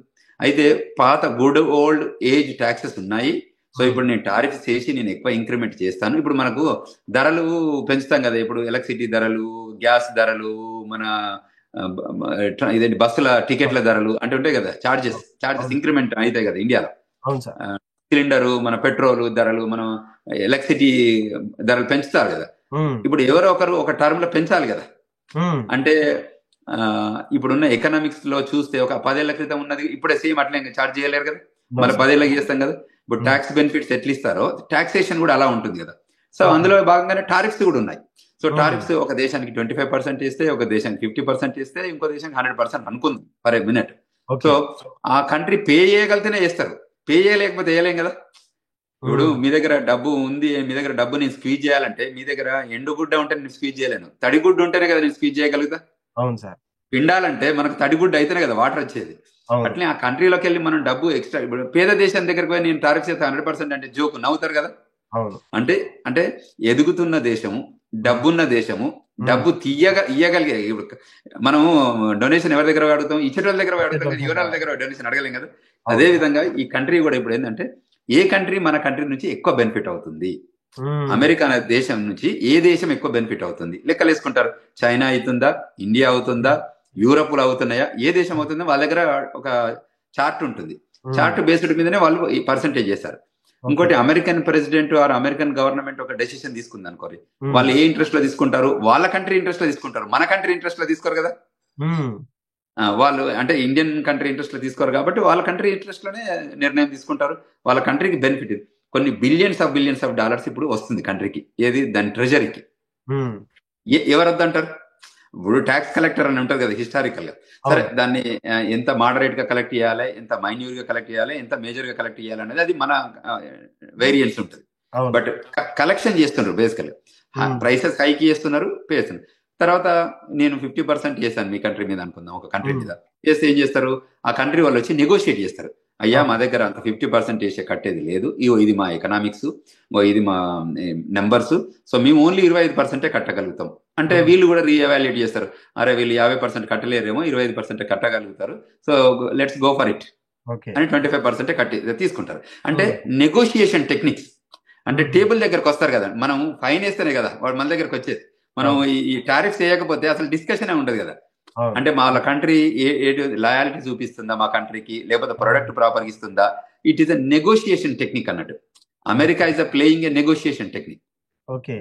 అయితే పాత గుడ్ ఓల్డ్ ఏజ్ ట్యాక్సెస్ ఉన్నాయి. సో ఇప్పుడు నేను టారిఫ్స్ చేసి నేను ఎక్కువ ఇంక్రిమెంట్ చేస్తాను. ఇప్పుడు మనకు ధరలు పెంచుతాం కదా, ఇప్పుడు ఎలక్ట్రిసిటీ ధరలు, గ్యాస్ ధరలు, మన ఇదేంటి బస్సుల టికెట్ల ధరలు అంటే ఉంటాయి కదా, చార్జెస్ ఇంక్రిమెంట్ అవుతాయి కదా ఇండియాలో. సిలిండరు, మన పెట్రోల్ ధరలు, మనం ఎలక్ట్రిసిటీ ధరలు పెంచుతారు కదా. ఇప్పుడు ఎవరో ఒకరు ఒక టర్మ్ లో పెంచాలి కదా. అంటే ఇప్పుడున్న ఎకనామిక్స్ లో చూస్తే ఒక 10 ఏళ్ల క్రితం ఉన్నది ఇప్పుడే సేమ్ అట్లే చార్జ్ చేయలేరు కదా, మళ్ళీ 10 ఏళ్ళకి చేస్తాం కదా. ఇప్పుడు ట్యాక్స్ బెనిఫిట్స్ ఎట్లా ఇస్తారో టాక్సేషన్ కూడా అలా ఉంటుంది కదా. సో అందులో భాగంగానే టారిఫ్స్ కూడా ఉన్నాయి. సో టారిఫ్స్ ఒక దేశానికి 25% ఇస్తే, ఒక దేశానికి 50% ఇస్తే, ఇంకో దేశానికి 100% అనుకుంది పర్ మినిట్. సో ఆ కంట్రీ పే చేయగలితేనే చేస్తారు, పే చేయలేకపోతే వేయలేం కదా. ఇప్పుడు మీ దగ్గర డబ్బు ఉంది, మీ దగ్గర డబ్బు నేను స్క్వీజ్ చేయాలంటే, మీ దగ్గర ఎండుగుడ్డ ఉంటే నేను స్క్వీజ్ చేయలేను, తడిగుడ్డు ఉంటేనే కదా నేను స్క్వీజ్ చేయగలుగుతా. అవును సార్. పిండాలంటే మనకు తడిగుడ్డ అయితేనే కదా వాటర్ వచ్చేది. అట్లే ఆ కంట్రీలోకి వెళ్ళి మనం డబ్బు ఎక్స్ట్రా, ఇప్పుడు పేద దేశం దగ్గరికి పోయి నేను టారిఫ్ చేస్తే 100% అంటే జోక్ నవ్వుతారు కదా. అంటే ఎదుగుతున్న దేశము, డబ్బున్న దేశము, డబ్బు ఇయ్యగలిగే, ఇప్పుడు మనము డొనేషన్ ఎవరి దగ్గర అడుగుతాం? ఇచ్చేటోళ్ళ దగ్గర అడుగుతాం కదా, యువరాల దగ్గర డొనేషన్ అడగలేం కదా. అదే విధంగా ఈ కంట్రీ కూడా ఇప్పుడు ఏంటంటే, ఏ కంట్రీ మన కంట్రీ నుంచి ఎక్కువ బెనిఫిట్ అవుతుంది, అమెరికా అనే దేశం నుంచి ఏ దేశం ఎక్కువ బెనిఫిట్ అవుతుంది లెక్కలు వేసుకుంటారు. చైనా అవుతుందా, ఇండియా అవుతుందా, యూరప్ లో అవుతున్నాయా, ఏ దేశం అవుతుందో వాళ్ళ దగ్గర ఒక చార్ట్ ఉంటుంది. చార్ట్ బేస్డ్ మీదనే వాళ్ళు ఈ పర్సెంటేజ్ చేస్తారు. ఇంకోటి, American president or American government ఒక డెసిషన్ తీసుకుంది అనుకోరి, వాళ్ళు ఏ ఇంట్రెస్ట్ లో తీసుకుంటారు? వాళ్ళ కంట్రీ ఇంట్రెస్ట్ లో తీసుకుంటారు, మన కంట్రీ ఇంట్రెస్ట్ లో తీసుకోరు కదా. వాళ్ళు అంటే ఇండియన్ కంట్రీ ఇంట్రెస్ట్ లో తీసుకోరు కాబట్టి వాళ్ళ కంట్రీ ఇంట్రెస్ట్ లోనే నిర్ణయం తీసుకుంటారు. వాళ్ళ కంట్రీకి బెనిఫిట్ కొన్ని బిలియన్స్ ఆఫ్ డాలర్స్ ఇప్పుడు వస్తుంది కంట్రీకి, ఏది దాని ట్రెజరీకి. ఎవరద్దు అంటారు? ఇప్పుడు ట్యాక్స్ కలెక్టర్ అని ఉంటుంది కదా హిస్టారికల్ గా. సరే, దాన్ని ఎంత మోడరేట్ గా కలెక్ట్ చేయాలి, ఎంత మైన్యూర్ గా కలెక్ట్ చేయాలి, ఎంత మేజర్ గా కలెక్ట్ చేయాలి అనేది అది మన వేరియన్స్ ఉంటుంది. బట్ కలెక్షన్ చేస్తున్నారు బేసికల్, ప్రైసెస్ హైక్ చేస్తున్నారు, పే చేస్తున్నారు. తర్వాత నేను 50% చేశాను మీ కంట్రీ మీద అనుకుందాం, ఒక కంట్రీ మీద చేస్తే ఏం చేస్తారు? ఆ కంట్రీ వాళ్ళు వచ్చి నెగోషియేట్ చేస్తారు. అయ్యా, మా దగ్గర అంత 50% చేసే కట్టేది లేదు, ఇది మా ఎకనామిక్స్, ఇది మా నెంబర్స్, సో మేము ఓన్లీ 25% కట్టగలుగుతాం అంటే వీళ్ళు కూడా రీఎవాల్యుయేట్ చేస్తారు. అరే, వీళ్ళు 50% కట్టలేరేమో, 25% కట్టగలుగుతారు, so let's go for it అని 25% కట్టి తీసుకుంటారు. అంటే నెగోషియేషన్ టెక్నిక్స్. అంటే టేబుల్ దగ్గరకు వస్తారు కదా, మనం ఫైన్ వేస్తేనే కదా వాడు మన దగ్గరకు వచ్చేది. మనం ఈ టారిఫ్స్ వేయకపోతే అసలు డిస్కషన్ ఉండదు కదా. అవును. అంటే మా వాళ్ళ కంట్రీ లాయాలిటీ చూపిస్తుందా మా కంట్రీకి, లేకపోతే ప్రొడక్ట్ ప్రాపర్గా ఇస్తుందా. It is a negotiation technique అన్నట్టు. America okay. Is a playing a negotiation technique. Okay.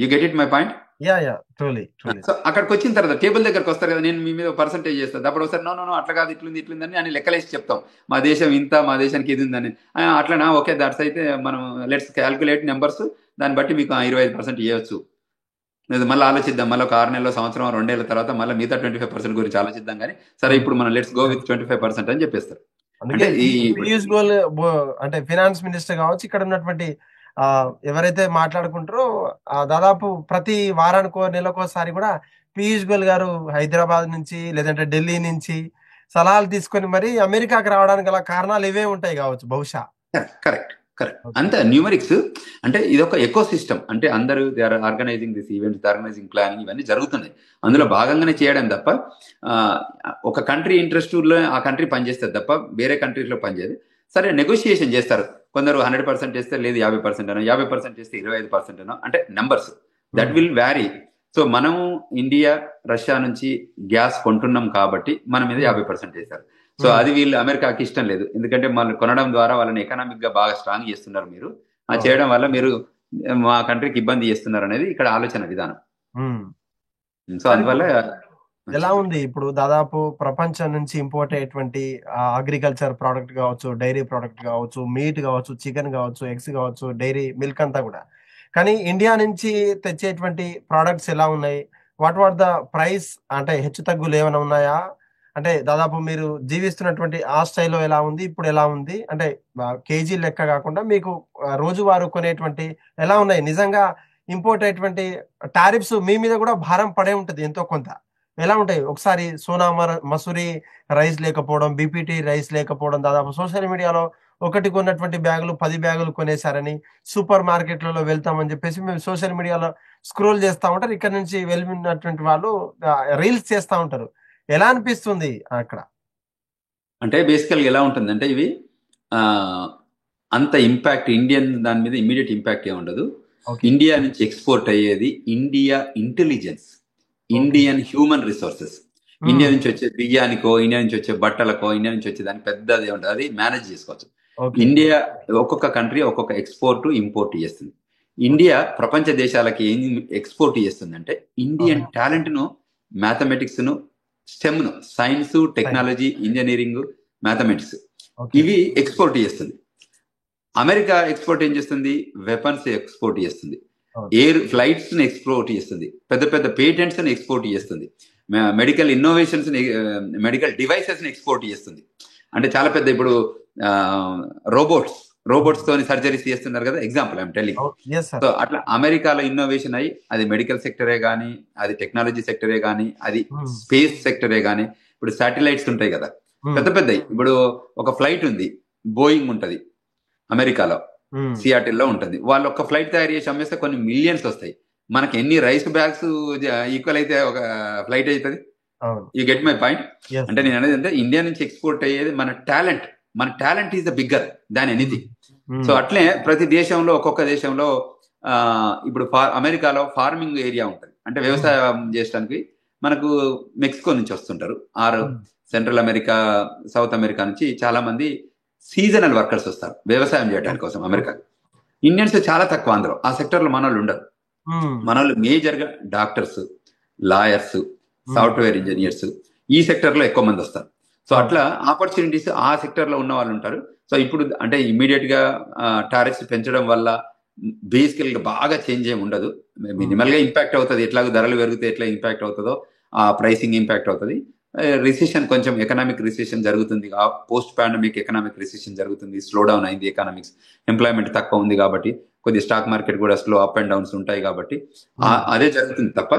You get it my point. Yeah truly truly. So అక్కడికి వచ్చిన తర్వాత టేబుల్ దగ్గరకు వస్తారు కదా, నేను మీ మీద పర్సంటేజ్ చేస్తాను. అప్పుడు ఒకసారి నో నో నో అట్లా కాదు, ఇట్లుంది ఇట్లుందని అని లెక్కలేసి చెప్తాం. మా దేశం ఇంత, మా దేశానికి ఇది ఉందని. అట్లనా, ఓకే దట్స్ అయితే మనం లెట్స్ క్యాల్కులేట్ నెంబర్స్, దాన్ని బట్టి మీకు 25% ఇవ్వచ్చు. లేదు మళ్ళీ ఆలోచిద్దాం, మళ్ళీ ఒక 6 నెలల సంవత్సరం 2 ఏళ్ల తర్వాత మళ్ళీ మిగతా 25% గురించి ఆలోచిద్దాం. కానీ సరే ఇప్పుడు మనం లెట్స్ గో విత్ 25% అని చెప్పేస్తారు. అందుకే అంటే ఈ పీయూష్ గోయల్ అంటే ఫినాన్స్ మినిస్టర్ కావచ్చు, ఇక్కడ ఉన్నటువంటి ఆ ఎవరైతే మాట్లాడుకుంటారో దాదాపు ప్రతి వారానికో నెలకోసారి కూడా పీయూష్ గోయల్ గారు హైదరాబాద్ నుంచి లేదంటే ఢిల్లీ నుంచి సలహాలు తీసుకొని మరి అమెరికాకి రావడానికి గల కారణాలు ఇవే ఉంటాయి కావచ్చు బహుశా. Correct correct okay. అంతే. న్యూమరిక్స్ అంటే ఇది ఒక ఎకో సిస్టమ్. అంటే అందరూ they are organizing this events, organizing planning, ఇవన్నీ జరుగుతున్నాయి. అందులో భాగంగానే చేయడం తప్ప ఆ, ఒక కంట్రీ ఇంట్రెస్ట్ లో ఆ కంట్రీ పనిచేస్తుంది తప్ప వేరే కంట్రీస్లో పనిచేయదు. సరే నెగోషియేషన్ చేస్తారు. కొందరు 100% చేస్తే, లేదు 50% అనో, 50% చేస్తే 25% అనో, అంటే numbers that will vary. So మనం ఇండియా రష్యా నుంచి గ్యాస్ కొంటున్నాం కాబట్టి మన మీద 50% చేశారు. సో అది వీళ్ళు అమెరికాకి ఇష్టం లేదు. ఎందుకంటే వాళ్ళు కొనడం ద్వారా వాళ్ళని ఎకనామిక్ గా బాగా స్ట్రాంగ్ చేస్తున్నారు మీరు. ఆ చేయడం వల్ల మీరు మా కంట్రీకి ఇబ్బంది చేస్తున్నారు అనేది ఇక్కడ ఆలోచన విధానం. సో సార్ అందువల్ల ఎలా మంచిది. ఉంది ఇప్పుడు దాదాపు ప్రపంచం నుంచి ఇంపోర్ట్ అయ్యేటువంటి అగ్రికల్చర్ ప్రోడక్ట్ కావచ్చు, డైరీ ప్రోడక్ట్ కావచ్చు, మీట్ కావచ్చు, చికెన్ కావచ్చు, ఎగ్స్ కావచ్చు, డైరీ మిల్క్ అంతా కూడా. కానీ ఇండియా నుంచి తెచ్చేటువంటి ప్రోడక్ట్స్ ఎలా ఉన్నాయి? వాట్ వాట్ ద ప్రైస్, అంటే హెచ్చు తగ్గులు ఏమైనా ఉన్నాయా? అంటే దాదాపు మీరు జీవిస్తున్నటువంటి ఆ స్టైల్లో ఎలా ఉంది, ఇప్పుడు ఎలా ఉంది? అంటే కేజీ లెక్క కాకుండా మీకు రోజువారు కొనేటువంటి ఎలా ఉన్నాయి నిజంగా? ఇంపోర్ట్ అయ్యేటువంటి టారిఫ్స్ మీ మీద కూడా భారం పడే ఉంటది ఎంతో కొంత. ఎలా ఉంటాయి? ఒకసారి సోనా మసూరి రైస్ లేకపోవడం, బీపీటీ రైస్ లేకపోవడం, దాదాపు సోషల్ మీడియాలో ఒకటి కొన్నటువంటి బ్యాగులు 10 బ్యాగులు కొనేశారని, సూపర్ మార్కెట్లలో వెళ్తామని చెప్పేసి మేము సోషల్ మీడియాలో స్క్రోల్ చేస్తా ఉంటారు. ఇక్కడ నుంచి వెళ్ళినటువంటి వాళ్ళు రీల్స్ చేస్తా ఉంటారు. ఎలా అనిపిస్తుంది అక్కడ? అంటే బేసికల్ ఎలా ఉంటుందంటే ఇవి ఆ, అంత ఇంపాక్ట్ ఇండియన్ దాని మీద ఇమీడియట్ ఇంపాక్ట్ ఏమి ఉండదు. ఓకే. ఇండియా నుంచి ఎక్స్పోర్ట్ అయ్యేది India intelligence, okay. Indian human resources. India నుంచి వచ్చే బియ్యానికో, ఇండియా నుంచి వచ్చే బట్టలకో, ఇండియా నుంచి వచ్చే దానికి పెద్దది ఉంటుంది, అది మేనేజ్ చేసుకోవచ్చు. ఓకే. ఇండియా ఒక్కొక్క కంట్రీ ఒక్కొక్క ఎక్స్పోర్ట్ ఇంపోర్ట్ చేస్తుంది. ఇండియా ప్రపంచ దేశాలకి ఏం ఎక్స్పోర్ట్ చేస్తుందంటే ఇండియన్ టాలెంట్ ను, మ్యాథమెటిక్స్ ను, స్టెమ్ ను, సైన్స్, టెక్నాలజీ, ఇంజనీరింగ్, మ్యాథమెటిక్స్, ఇవి ఎక్స్పోర్ట్ చేస్తుంది. అమెరికా ఎక్స్పోర్ట్ ఏం చేస్తుంది? వెపన్స్ ఎక్స్పోర్ట్ చేస్తుంది, ఎయిర్ ఫ్లైట్స్ ని ఎక్స్పోర్ట్ చేస్తుంది, పెద్ద పెద్ద పేటెంట్స్ ని ఎక్స్పోర్ట్ చేస్తుంది, మెడికల్ ఇన్నోవేషన్స్, మెడికల్ డివైసెస్ ని ఎక్స్పోర్ట్ చేస్తుంది. అంటే చాలా పెద్ద ఇప్పుడు రోబోట్స్ తోని సర్జరీస్ చేస్తున్నారు కదా, ఎగ్జాంపుల్ ఐఎమ్ టెల్లింగ్. సో అట్లా అమెరికాలో ఇన్నోవేషన్ అయ్యి, అది మెడికల్ సెక్టరే కానీ, అది టెక్నాలజీ సెక్టరే కానీ, అది స్పేస్ సెక్టరే కానీ, ఇప్పుడు శాటిలైట్స్ ఉంటాయి కదా పెద్ద పెద్దవి. ఇప్పుడు ఒక ఫ్లైట్ ఉంది, బోయింగ్ ఉంటది అమెరికాలో, సియాటిల్లో ఉంటుంది. వాళ్ళు ఒక ఫ్లైట్ తయారు చేసి అమ్మేస్తే కొన్ని మిలియన్స్ వస్తాయి. మనకి ఎన్ని రైస్ బ్యాగ్స్ ఈక్వల్ అయితే ఒక ఫ్లైట్ అవుతుంది. You get my point. అంటే నేను అనేది అంటే ఇండియా నుంచి ఎక్స్పోర్ట్ అయ్యేది మన talent is the bigger than anything. So అట్లే ప్రతి దేశంలో, ఒక్కొక్క దేశంలో ఇప్పుడు అమెరికాలో ఫార్మింగ్ ఏరియా ఉంటుంది, అంటే వ్యవసాయం చేయడానికి మనకు మెక్సికో నుంచి వస్తుంటారు, or central America, south America నుంచి చాలా మంది సీజనల్ వర్కర్స్ వస్తారు వ్యవసాయం చేయడానికి కోసం అమెరికా. ఇండియన్స్ చాలా తక్కువ అందులో, ఆ సెక్టర్ లో మన వాళ్ళు ఉండరు. మన వాళ్ళు మేజర్ గా డాక్టర్స్, లాయర్స్, సాఫ్ట్వేర్ ఇంజనీర్స్, ఈ సెక్టర్ లో ఎక్కువ మంది వస్తారు. సో అట్లా ఆపర్చునిటీస్ ఆ సెక్టర్ లో ఉన్న వాళ్ళు ఉంటారు. సో ఇప్పుడు అంటే ఇమీడియట్ గా టారిఫ్స్ పెంచడం వల్ల బేసికల్ గా బాగా చేంజ్ ఏమి ఉండదు. మినిమల్ గా ఇంపాక్ట్ అవుతుంది. ఎట్లాగో ధరలు పెరిగితే ఎట్లా ఇంపాక్ట్ అవుతుందో ఆ ప్రైసింగ్ ఇంపాక్ట్ అవుతుంది. రిసెషన్, కొంచెం ఎకనామిక్ రిసెషన్ జరుగుతుంది, పోస్ట్ పాండమిక్ ఎకనామిక్ రిసెషన్ జరుగుతుంది, స్లో డౌన్ అయింది ఎకనామిక్స్, ఎంప్లాయ్మెంట్ తక్కువ ఉంది కాబట్టి, కొద్ది స్టాక్ మార్కెట్ కూడా స్లో అప్ అండ్ డౌన్స్ ఉంటాయి కాబట్టి అదే జరుగుతుంది తప్ప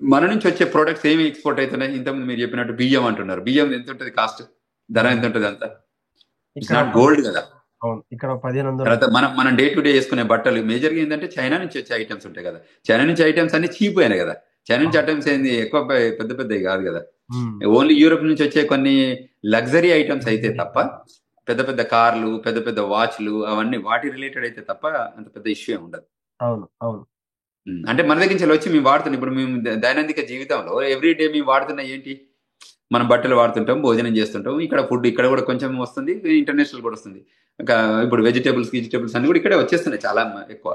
మన నుంచి వచ్చే ప్రొడక్ట్స్ ఏమి ఎక్స్పోర్ట్ అవుతున్నాయి. ఇంతకుముందు మీరు చెప్పినట్టు బియ్యం అంటున్నారు, బియ్యం ఎంత ఉంటుంది కాస్ట్, ధర ఎంత ఉంటుంది? అంతా ఇట్స్ నాట్ గోల్డ్ కదా. తర్వాత మనం డే టు డే వేసుకునే బట్టలు మేజర్ గా ఏంటంటే చైనా నుంచి వచ్చే ఐటమ్స్ ఉంటాయి కదా. చైనా నుంచి ఐటమ్స్ అన్ని చీప్ అయినాయి కదా. చైనా నుంచి ఐటమ్స్ ఏంది ఎక్కువ పెద్ద పెద్దవి కాదు కదా. ఓన్లీ యూరోప్ నుంచి వచ్చే కొన్ని లగ్జరీ ఐటమ్స్ అయితే తప్ప, పెద్ద పెద్ద కార్లు, పెద్ద పెద్ద వాచ్లు, అవన్నీ వాటి రిలేటెడ్ అయితే తప్ప అంత పెద్ద ఇష్యూ ఉండదు. అవును అవును. అంటే మన దగ్గర నుంచి వచ్చి మేము వాడుతున్నాం. ఇప్పుడు మేము దైనందిక జీవితంలో ఎవ్రీ డే మేము వాడుతున్న ఏంటి, మనం బట్టలు వాడుతుంటాం, భోజనం చేస్తుంటాం, ఇక్కడ ఫుడ్ ఇక్కడ కూడా కొంచెం వస్తుంది, ఇంటర్నేషనల్ కూడా వస్తుంది. ఇంకా ఇప్పుడు వెజిటేబుల్స్ అన్ని కూడా ఇక్కడే వచ్చేస్తున్నాయి చాలా ఎక్కువ.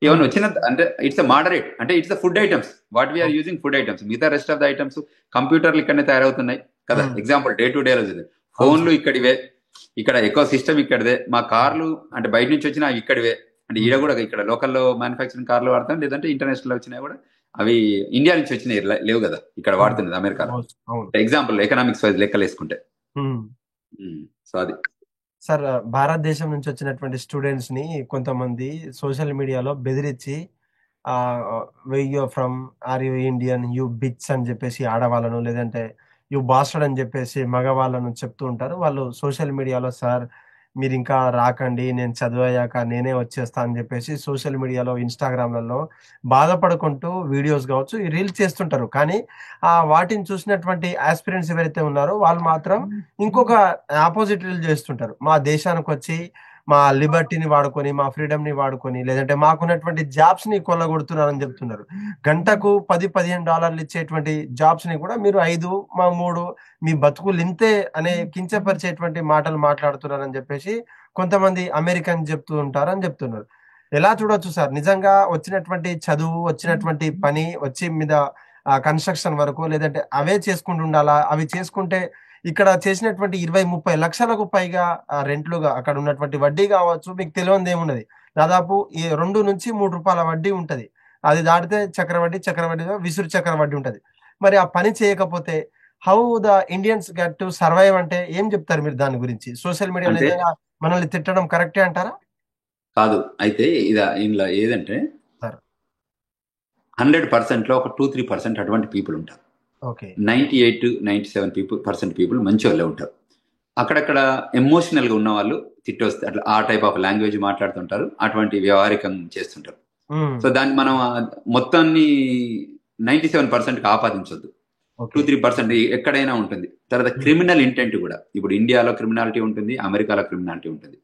ఏమైనా వచ్చిన అంటే ఇట్స్ మాడరేట్, అంటే it's food items, what we are using food items. మిగతా రెస్ట్ ఆఫ్ ద ఐటమ్స్ కంప్యూటర్లు ఇక్కడనే తయారవుతున్నాయి కదా. ఎగ్జాంపుల్ డే టు డే రోజు ఫోన్లు ఇక్కడివే, ఇక్కడ ఎక్కువ సిస్టమ్ ఇక్కడదే. మా కార్లు అంటే బయట నుంచి వచ్చినా అవి ఇక్కడివే. అంటే ఈడ కూడా ఇక్కడ లోకల్లో మ్యానుఫ్యాక్చరింగ్ కార్లు వాడతాం, లేదంటే ఇంటర్నేషనల్ వచ్చినా కూడా అవి ఇండియా నుంచి వచ్చినాయి లేవు కదా ఇక్కడ వాడుతున్నది అమెరికాలో. ఎగ్జాంపుల్ ఎకనామిక్స్ వైజ్ లెక్కలు వేసుకుంటే. సో అది సార్, భారతదేశం నుంచి వచ్చినటువంటి స్టూడెంట్స్ ని కొంతమంది సోషల్ మీడియాలో బెదిరించి you from are you Indian, you bitch అని చెప్పేసి ఆడవాళ్ళను, లేదంటే యూ బాస్టర్డ్ అని చెప్పేసి మగవాళ్ళను చెప్తూ ఉంటారు. వాళ్ళు సోషల్ మీడియాలో సార్ మీరు ఇంకా రాకండి, నేను చదివయ్యాక నేనే వచ్చేస్తా అని చెప్పేసి సోషల్ మీడియాలో ఇన్స్టాగ్రామ్లలో బాధపడుకుంటూ వీడియోస్ కావచ్చు రీల్స్ చేస్తుంటారు. కానీ వాటిని చూసినటువంటి ఆస్పిరెంట్స్ ఎవరైతే ఉన్నారో వాళ్ళు మాత్రం ఇంకొక ఆపోజిట్ రీల్ చేస్తుంటారు. మా దేశానికి వచ్చి మా లిబర్టీని వాడుకొని, మా ఫ్రీడమ్ ని వాడుకొని, లేదంటే మాకున్నటువంటి జాబ్స్ ని కొల్లగొడుతున్నారని చెప్తున్నారు. గంటకు $10-15 ఇచ్చేటువంటి జాబ్స్ ని కూడా మీరు 5 మా 3 మీ బతుకులు ఇంతే అనే కించపరిచేటువంటి మాటలు మాట్లాడుతున్నారని చెప్పేసి కొంతమంది అమెరికన్ చెప్తూ ఉంటారని చెప్తున్నారు. ఎలా చూడొచ్చు సార్, నిజంగా వచ్చినటువంటి చదువు, వచ్చినటువంటి పని వచ్చి మీద కన్స్ట్రక్షన్ వరకు, లేదంటే అవే చేసుకుంటూ ఉండాలా? అవి చేసుకుంటే ఇక్కడ చేసినటువంటి 20-30 లక్షలకు పైగా రెంట్లుగా అక్కడ ఉన్నటువంటి వడ్డీ కావచ్చు, మీకు తెలియదు ఏమున్నది, దాదాపు ఈ 2 నుంచి 3 రూపాయల వడ్డీ ఉంటది. అది దాటితే చక్రవడ్డీలో విసురు చక్రవడ్డీ ఉంటది. మరి ఆ పని చేయకపోతే how the Indians get to survive అంటే ఏం చెప్తారు మీరు దాని గురించి? సోషల్ మీడియా నిజంగా మనల్ని తిట్టడం కరెక్టే అంటారా? కాదు. అయితే ఇందులో ఏదంటే 100% లో ఒక 2-3% అటువంటి పీపుల్ ఉంటారు. 98-97% పీపుల్ మంచి వాళ్ళే ఉంటారు. అక్కడక్కడ ఎమోషనల్ గా ఉన్న వాళ్ళు తిట్టొస్తే అట్లా ఆ టైప్ ఆఫ్ లాంగ్వేజ్ మాట్లాడుతుంటారు, అటువంటి వ్యవహారికం చేస్తుంటారు. సో దాన్ని మనం మొత్తాన్ని 97% ఆపాదించొద్దు. 2-3% ఎక్కడైనా ఉంటుంది. తర్వాత క్రిమినల్ ఇంటెంట్ కూడా, ఇప్పుడు ఇండియాలో క్రిమినాలిటీ ఉంటుంది, అమెరికాలో క్రిమినాలిటీ ఉంటుంది.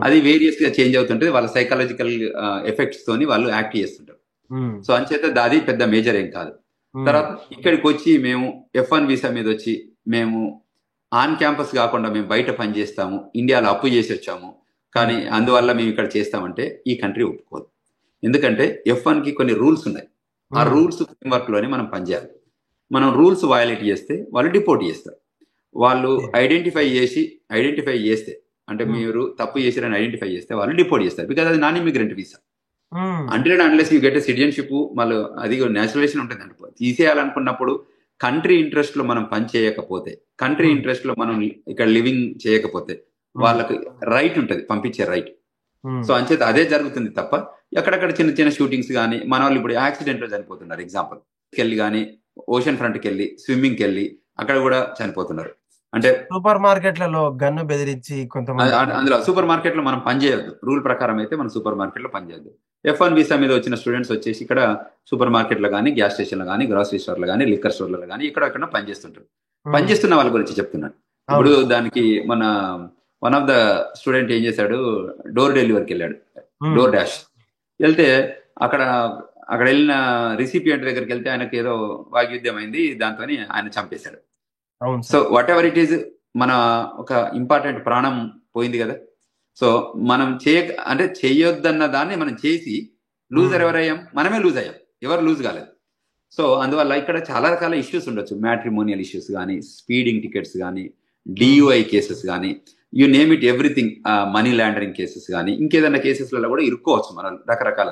అది వేరియస్ గా చేంజ్ అవుతుంటుంది. వాళ్ళ సైకాలజికల్ ఎఫెక్ట్స్ తోని వాళ్ళు యాక్ట్ చేస్తుంటారు. సో అంచేత అది పెద్ద మేజర్ ఏం కాదు. తర్వాత ఇక్కడికి వచ్చి మేము F1 వీసా మీద వచ్చి మేము ఆన్ క్యాంపస్ కాకుండా మేము బయట పని చేస్తాము, ఇండియాలో అప్పు చేసి వచ్చాము, కానీ అందువల్ల మేము ఇక్కడ చేస్తామంటే ఈ కంట్రీ ఒప్పుకోదు. ఎందుకంటే F1 కి కొన్ని రూల్స్ ఉన్నాయి. ఆ రూల్స్ ఫ్రేమ్వర్క్ లోనే మనం పనిచేయాలి. మనం రూల్స్ వయలేట్ చేస్తే వాళ్ళు డిపోర్ట్ చేస్తారు. వాళ్ళు ఐడెంటిఫై చేస్తే అంటే మీరు తప్పు చేసిరని ఐడెంటిఫై చేస్తే వాళ్ళు డిపోర్ట్ చేస్తారు. బికాజ్ అది non immigrant visa. Unless you get citizenship, మళ్ళీ అది నేచురలైజేషన్ ఉంటుంది. అంటే తీసేయాలనుకున్నప్పుడు కంట్రీ ఇంట్రెస్ట్ లో మనం పని చేయకపోతే, కంట్రీ ఇంట్రెస్ట్ లో మనం ఇక్కడ లివింగ్ చేయకపోతే వాళ్ళకి రైట్ ఉంటుంది, పంపించే రైట్. సో అంచేత అదే జరుగుతుంది తప్ప ఎక్కడక్కడ చిన్న చిన్న షూటింగ్స్ కానీ, మన వాళ్ళు ఇప్పుడు యాక్సిడెంట్ లో చనిపోతున్నారు. ఎగ్జాంపుల్ వెళ్ళి కానీ ఓషన్ ఫ్రంట్కి వెళ్ళి స్విమ్మింగ్కి వెళ్ళి అక్కడ కూడా చనిపోతున్నారు. అంటే సూపర్ మార్కెట్లలో గన్ను బెదిరించి కొంతమంది, అందులో సూపర్ మార్కెట్ లో మనం పనిచేయొద్దు. రూల్ ప్రకారం అయితే మనం సూపర్ మార్కెట్ లో పనిచేయద్దు. F1 వీసా మీద వచ్చిన స్టూడెంట్స్ వచ్చేసి ఇక్కడ సూపర్ మార్కెట్ లో కానీ, గ్యాస్ స్టేషన్ లో కానీ, గ్రాసరీ స్టోర్ లో కానీ, లిక్కర్ స్టోర్లలో కానీ ఎక్కడ పనిచేస్తుంటారు. పనిచేస్తున్న వాళ్ళ గురించి చెప్తున్నాను. ఇప్పుడు దానికి మన వన్ ఆఫ్ ద స్టూడెంట్ ఏం చేశాడు, డోర్ డెలివరీకి వెళ్ళాడు, డోర్ డాష్ వెళ్తే అక్కడ వెళ్ళిన రిసిపియంట్ దగ్గరికి వెళ్తే ఆయనకి ఏదో వాగ్యుద్ధ్యం అయింది, దాంతో ఆయన చంపేశాడు. So what ever it is, మన ఒక ఇంపార్టెంట్ ప్రాణం పోయింది కదా. సో మనం చేయొద్దన్న దాన్ని మనం చేసి లూజర్ ఎవరయ్యాం? మనమే లూజ్ అయ్యాం, ఎవరు లూజ్ కాలేదు. సో అందువల్ల ఇక్కడ చాలా రకాల ఇష్యూస్ ఉండొచ్చు. మ్యాట్రిమోనియల్ ఇష్యూస్ కానీ, స్పీడింగ్ టికెట్స్ కానీ, DUI కేసెస్ కానీ, you name it everything, money laundering cases కానీ, ఇంకేదన్నా కేసెస్లలో కూడా ఇరుక్కోవచ్చు మనం రకరకాల.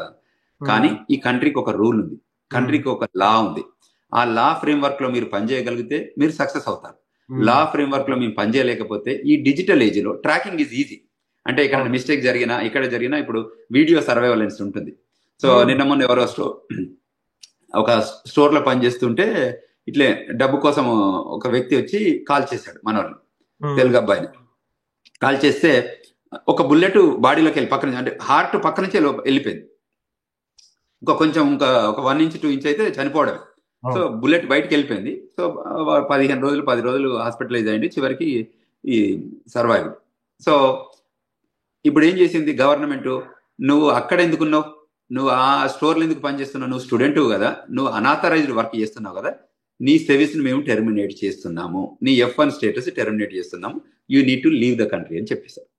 కానీ ఈ కంట్రీకి ఒక రూల్ ఉంది, కంట్రీకి ఒక లా ఉంది. ఆ లా ఫ్రేమ్వర్క్ లో మీరు పనిచేయగలిగితే మీరు సక్సెస్ అవుతారు. లా ఫ్రేమ్వర్క్ లో మేము పనిచేయలేకపోతే ఈ డిజిటల్ ఏజ్ లో ట్రాకింగ్ ఈజ్ ఈజీ. అంటే ఇక్కడ మిస్టేక్ జరిగినా, ఇక్కడ జరిగినా ఇప్పుడు వీడియో సర్వైవలెన్స్ ఉంటుంది. సో నిన్న మొన్న ఎవరో ఒక స్టోర్ లో పనిచేస్తుంటే ఇట్లే డబ్బు కోసం ఒక వ్యక్తి వచ్చి కాల్ చేశాడు, మనోళ్ళు తెలుగు అబ్బాయిని. కాల్ చేస్తే ఒక బుల్లెట్ బాడీలోకి వెళ్ళి పక్క నుంచి, అంటే హార్ట్ పక్క నుంచి వెళ్ళిపోయింది. ఇంకా ఒక 1 ఇంచ్ 2 ఇంచ్ అయితే చనిపోవడమే. సో బుల్లెట్ బయటకు వెళ్ళిపోయింది. సో 10 రోజులు హాస్పిటలైజ్ అయ్యింది, చివరికి ఈ సర్వైవ్. సో ఇప్పుడు ఏం చేసింది గవర్నమెంట్, నువ్వు అక్కడ ఎందుకున్నావు, నువ్వు ఆ స్టోర్లో ఎందుకు పనిచేస్తున్నావు, నువ్వు స్టూడెంట్ కదా, నువ్వు అనాథరైజ్డ్ వర్క్ చేస్తున్నావు కదా, నీ సర్వీస్ని మేము టెర్మినేట్ చేస్తున్నాము, నీ F1 స్టేటస్ టెర్మినేట్ చేస్తున్నాము, you need to leave the country అని చెప్పేశారు.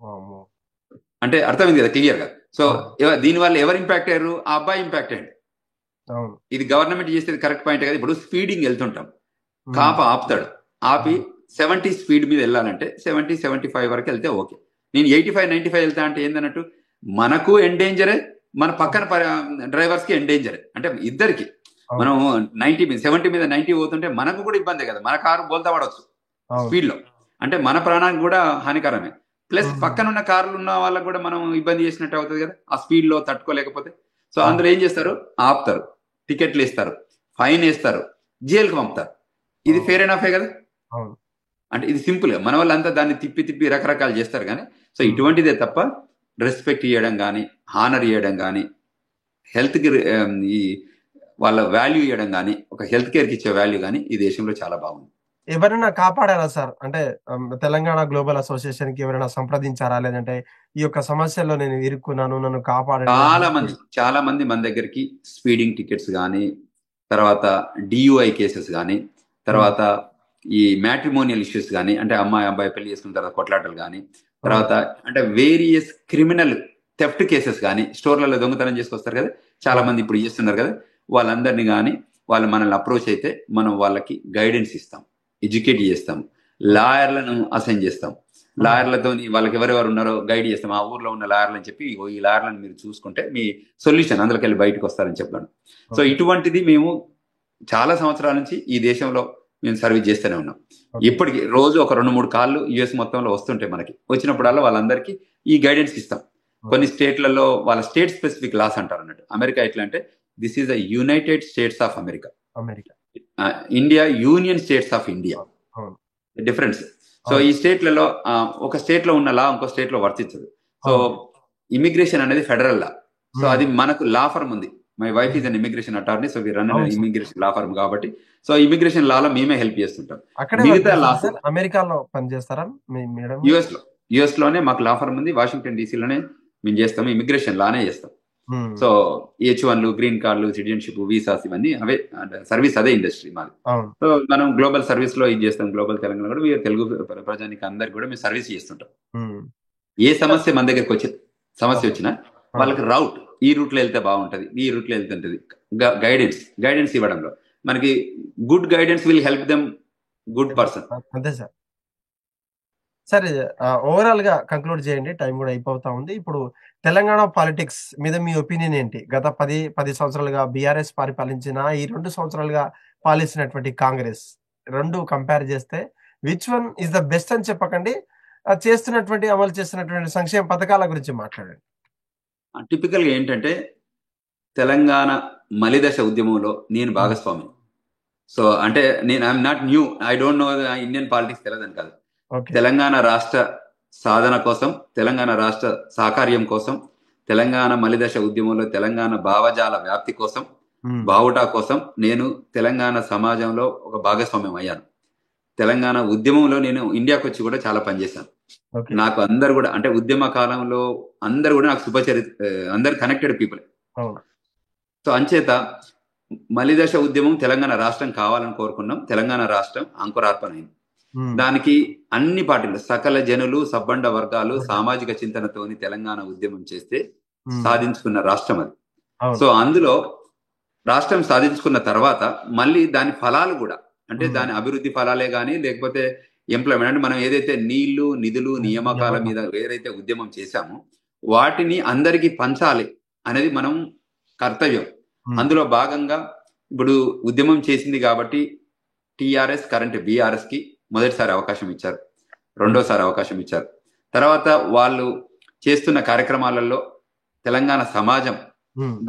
వామ్మో. అంటే అర్థమైంది కదా క్లియర్ గా. సో అవును. దీనివల్ల ఎవరు ఇంపాక్ట్ అయ్యారు, ఆ అబ్బాయి ఇంపాక్ట్ అయ్యాడు. అవును. ఇది గవర్నమెంట్ చేసేది కరెక్ట్ పాయింట్ కదా. ఇప్పుడు స్పీడింగ్ వెళ్తుంటాం, ఉమ్. కాప ఆపుతాడు, ఆపి ఉమ్. 70 స్పీడ్ మీద వెళ్ళాలంటే 70-75 వరకు వెళ్తే ఓకే. నేను 85-95 వెళ్తా అంటే ఏందన్నట్టు, మనకు ఎండేంజరే, మన పక్కన డ్రైవర్స్ కి ఎండేంజరే, అంటే ఇద్దరికి. అవును. మనం 90 మీద 70 మీద 90 పోతుంటే మనకు కూడా ఇబ్బందే కదా, మన కారు బోల్తా పడవచ్చు అవును. స్పీడ్ లో, అంటే మన ప్రాణానికి కూడా హానికరమే. ప్లస్ ఉమ్. పక్కన ఉన్న కార్లు ఉన్న వాళ్ళకు కూడా మనం ఇబ్బంది చేసినట్టు అవుతుంది కదా ఆ స్పీడ్ లో తట్టుకోలేకపోతే. సో అవును. అందులో ఏం చేస్తారు, ఆపుతారు, టికెట్లు ఇస్తారు, ఫైన్ వేస్తారు, జైలుకి పంపుతారు. ఇది అవును. ఫేర్ అండ్ ఆఫే కదా. అవును. అంటే ఇది సింపుల్ గా మన వాళ్ళంతా దాన్ని తిప్పి తిప్పి రకరకాలు చేస్తారు కానీ, సో ఉమ్. ఇటువంటిదే తప్ప రెస్పెక్ట్ ఇవ్వడం కానీ, హానర్ ఇవ్వడం కానీ, హెల్త్ కి ఈ వాళ్ళ వాల్యూ ఇవ్వడం కానీ, ఒక హెల్త్ కేర్కి ఇచ్చే వాల్యూ కానీ ఈ దేశంలో చాలా బాగుంది. ఎవరైనా కాపాడారా సార్? అంటే తెలంగాణ గ్లోబల్ అసోసియేషన్ కి ఎవరైనా సంప్రదించారా? లేదంటే ఈ యొక్క సమస్యలో నేను ఇరుక్కున్నాను, నన్ను కాపాడండి అని చెప్పి? చాలా మంది మన దగ్గరికి స్పీడింగ్ టికెట్స్ కానీ, తర్వాత డియుఐ కేసెస్ కానీ, ఉమ్. తర్వాత ఈ మ్యాట్రిమోనియల్ ఇష్యూస్ కానీ, అంటే అమ్మాయి అబ్బాయి పెళ్లి చేసుకున్న తర్వాత కొట్లాటలు కానీ, అవును. తర్వాత అంటే వేరియస్ క్రిమినల్ థెఫ్ట్ కేసెస్ కానీ, స్టోర్లలో దొంగతనం చేసుకొస్తారు కదా చాలా అవును. మంది ఇప్పుడు చేస్తున్నారు కదా, వాళ్ళందరినీ కానీ వాళ్ళు మనల్ని అప్రోచ్ అయితే మనం వాళ్ళకి గైడెన్స్ ఇస్తాం, ఎడ్యుకేట్ చేస్తాం, లాయర్లను అసైన్ చేస్తాం, ఉమ్. లాయర్లతో వాళ్ళకి ఎవరెవరు ఉన్నారో గైడ్ చేస్తాం, ఆ ఊర్లో ఉన్న లాయర్లని చెప్పి "ఇగో ఈ లాయర్లను మీరు చూసుకుంటే మీ సొల్యూషన్ అందులోకి వెళ్ళి బయటకు వస్తారని చెప్పాను. So okay. ఇటువంటిది మేము చాలా సంవత్సరాల నుంచి ఈ దేశంలో మేము సర్వీస్ చేస్తూనే ఉన్నాం. ఓకే. ఇప్పటికి రోజు ఒక 2-3 కాళ్ళు యుఎస్ మొత్తంలో వస్తుంటాయి మనకి. వచ్చినప్పుడల్లా వాళ్ళందరికీ ఈ గైడెన్స్ ఇస్తాం. కొన్ని ఓకే. స్టేట్లలో వాళ్ళ స్టేట్ స్పెసిఫిక్ లాస్ అంటారు అన్నట్టు. అమెరికా ఎట్లా అంటే this is the United states of America, America. India union states of India, అవును. అవును. డిఫరెన్స్. సో అవును. ఈ స్టేట్లలో ఒక స్టేట్ లో ఉన్న లా ఇంకో స్టేట్ లో వర్తించదు. సో అవును. ఇమిగ్రేషన్ అనేది ఫెడరల్ లా. So um. అది మనకు లా ఫర్మ్ ఉంది. My wife is um. An immigration attorney, so we run అవును సార్. ఇమిగ్రేషన్ లా ఫర్మ్ కాబట్టి, సో ఇమిగ్రేషన్ లాలో మేమే హెల్ప్ చేస్తుంటాం. అక్కడే వర్క్ మిగతా చేస్తారా లాస్ సార్? అమెరికాలో పనిచేస్తారా మీ మేడం గారు? యుఎస్ లోనే మాకు లా ఫర్మ్ ఉంది, వాషింగ్టన్ డీసీలోనే మేము చేస్తాం, ఇమిగ్రేషన్ లానే చేస్తాం. ఉమ్. సో H1లు, గ్రీన్ కార్డులు, సిటిజన్షిప్, వీసాస్ ఇవన్నీ అవే, సర్వీస్ అదే ఇండస్ట్రీ మాది. అవును. సో మనం గ్లోబల్ సర్వీస్ లో ఇది చేస్తాం. గ్లోబల్ తెలంగాణ కూడా మీరు తెలుగు ప్రజానికి అందరికి కూడా మేము సర్వీస్ చేస్తుంటాం. ఉమ్. ఏ సమస్య మన దగ్గరికి సమస్య అవును. వచ్చినా అవును. వాళ్ళకి రౌట్, ఈ రూట్ లో వెళ్తే బాగుంటది, ఈ రూట్ లో వెళ్తుంటది, గైడెన్స్ ఇవ్వడంలో మనకి good guidance will help them good person. అంతే సార్. సరే, ఓవరాల్ గా కంక్లూడ్ చేయండి, టైం కూడా అయిపోతా ఉంది. ఇప్పుడు తెలంగాణ పాలిటిక్స్ మీద మీ ఒపీనియన్ ఏంటి? గత 10 సంవత్సరాలుగా బీఆర్ఎస్ పరిపాలించిన, ఈ 2 సంవత్సరాలుగా పాలించినటువంటి కాంగ్రెస్, 2 కంపేర్ చేస్తే which one is the best అని చెప్పకండి, అమలు చేస్తున్నటువంటి సంక్షేమ పథకాల గురించి మాట్లాడండి. టిపికల్ గా ఏంటంటే తెలంగాణ మలిదశ ఉద్యమంలో నేను భాగస్వామి. సో అంటే నేను I'm not new, I don't know Indian politics తెలియదని కాదు. ఓకే. తెలంగాణ రాష్ట్ర సాధన కోసం, తెలంగాణ రాష్ట్ర సాకార్యం కోసం, తెలంగాణ మలిదశ ఉద్యమంలో తెలంగాణ భావజాల వ్యాప్తి కోసం, ఉమ్. బావుటా కోసం నేను తెలంగాణ సమాజంలో ఒక భాగస్వామ్యం అయ్యాను. తెలంగాణ ఉద్యమంలో నేను ఇండియాకి వచ్చి కూడా చాలా పనిచేశాను. ఓకే. నాకు అందరు కూడా అంటే ఉద్యమ కాలంలో అందరు కూడా నాకు అందరు కనెక్టెడ్ పీపుల్. అవును. సో అంచేత మలిదశ ఉద్యమం తెలంగాణ రాష్ట్రం కావాలని కోరుకున్నాం. తెలంగాణ రాష్ట్రం అంకురార్పణ అయింది. ఉమ్. దానికి అన్ని పార్టీలు, సకల జనులు, సబ్బండ వర్గాలు సామాజిక చింతనతోని తెలంగాణ ఉద్యమం చేస్తే ఉమ్. సాధించుకున్న రాష్ట్రం అది. అవును. సో అందులో రాష్ట్రం సాధించుకున్న తర్వాత మళ్ళీ దాని ఫలాలు కూడా, అంటే దాని అభివృద్ధి ఫలాలే కానీ, లేకపోతే ఎంప్లాయ్మెంట్, అంటే మనం ఏదైతే నీళ్లు, నిధులు, నియామకాల మీద ఏదైతే ఉద్యమం చేశామో వాటిని అందరికీ పంచాలి అనేది మనం కర్తవ్యం. అందులో భాగంగా ఇప్పుడు ఉద్యమం చేసింది కాబట్టి టిఆర్ఎస్ కరెంట్ బీఆర్ఎస్ కి మొదటిసారి అవకాశం ఇచ్చారు, రెండోసారి అవకాశం ఇచ్చారు. తర్వాత వాళ్ళు చేస్తున్న కార్యక్రమాలలో తెలంగాణ సమాజం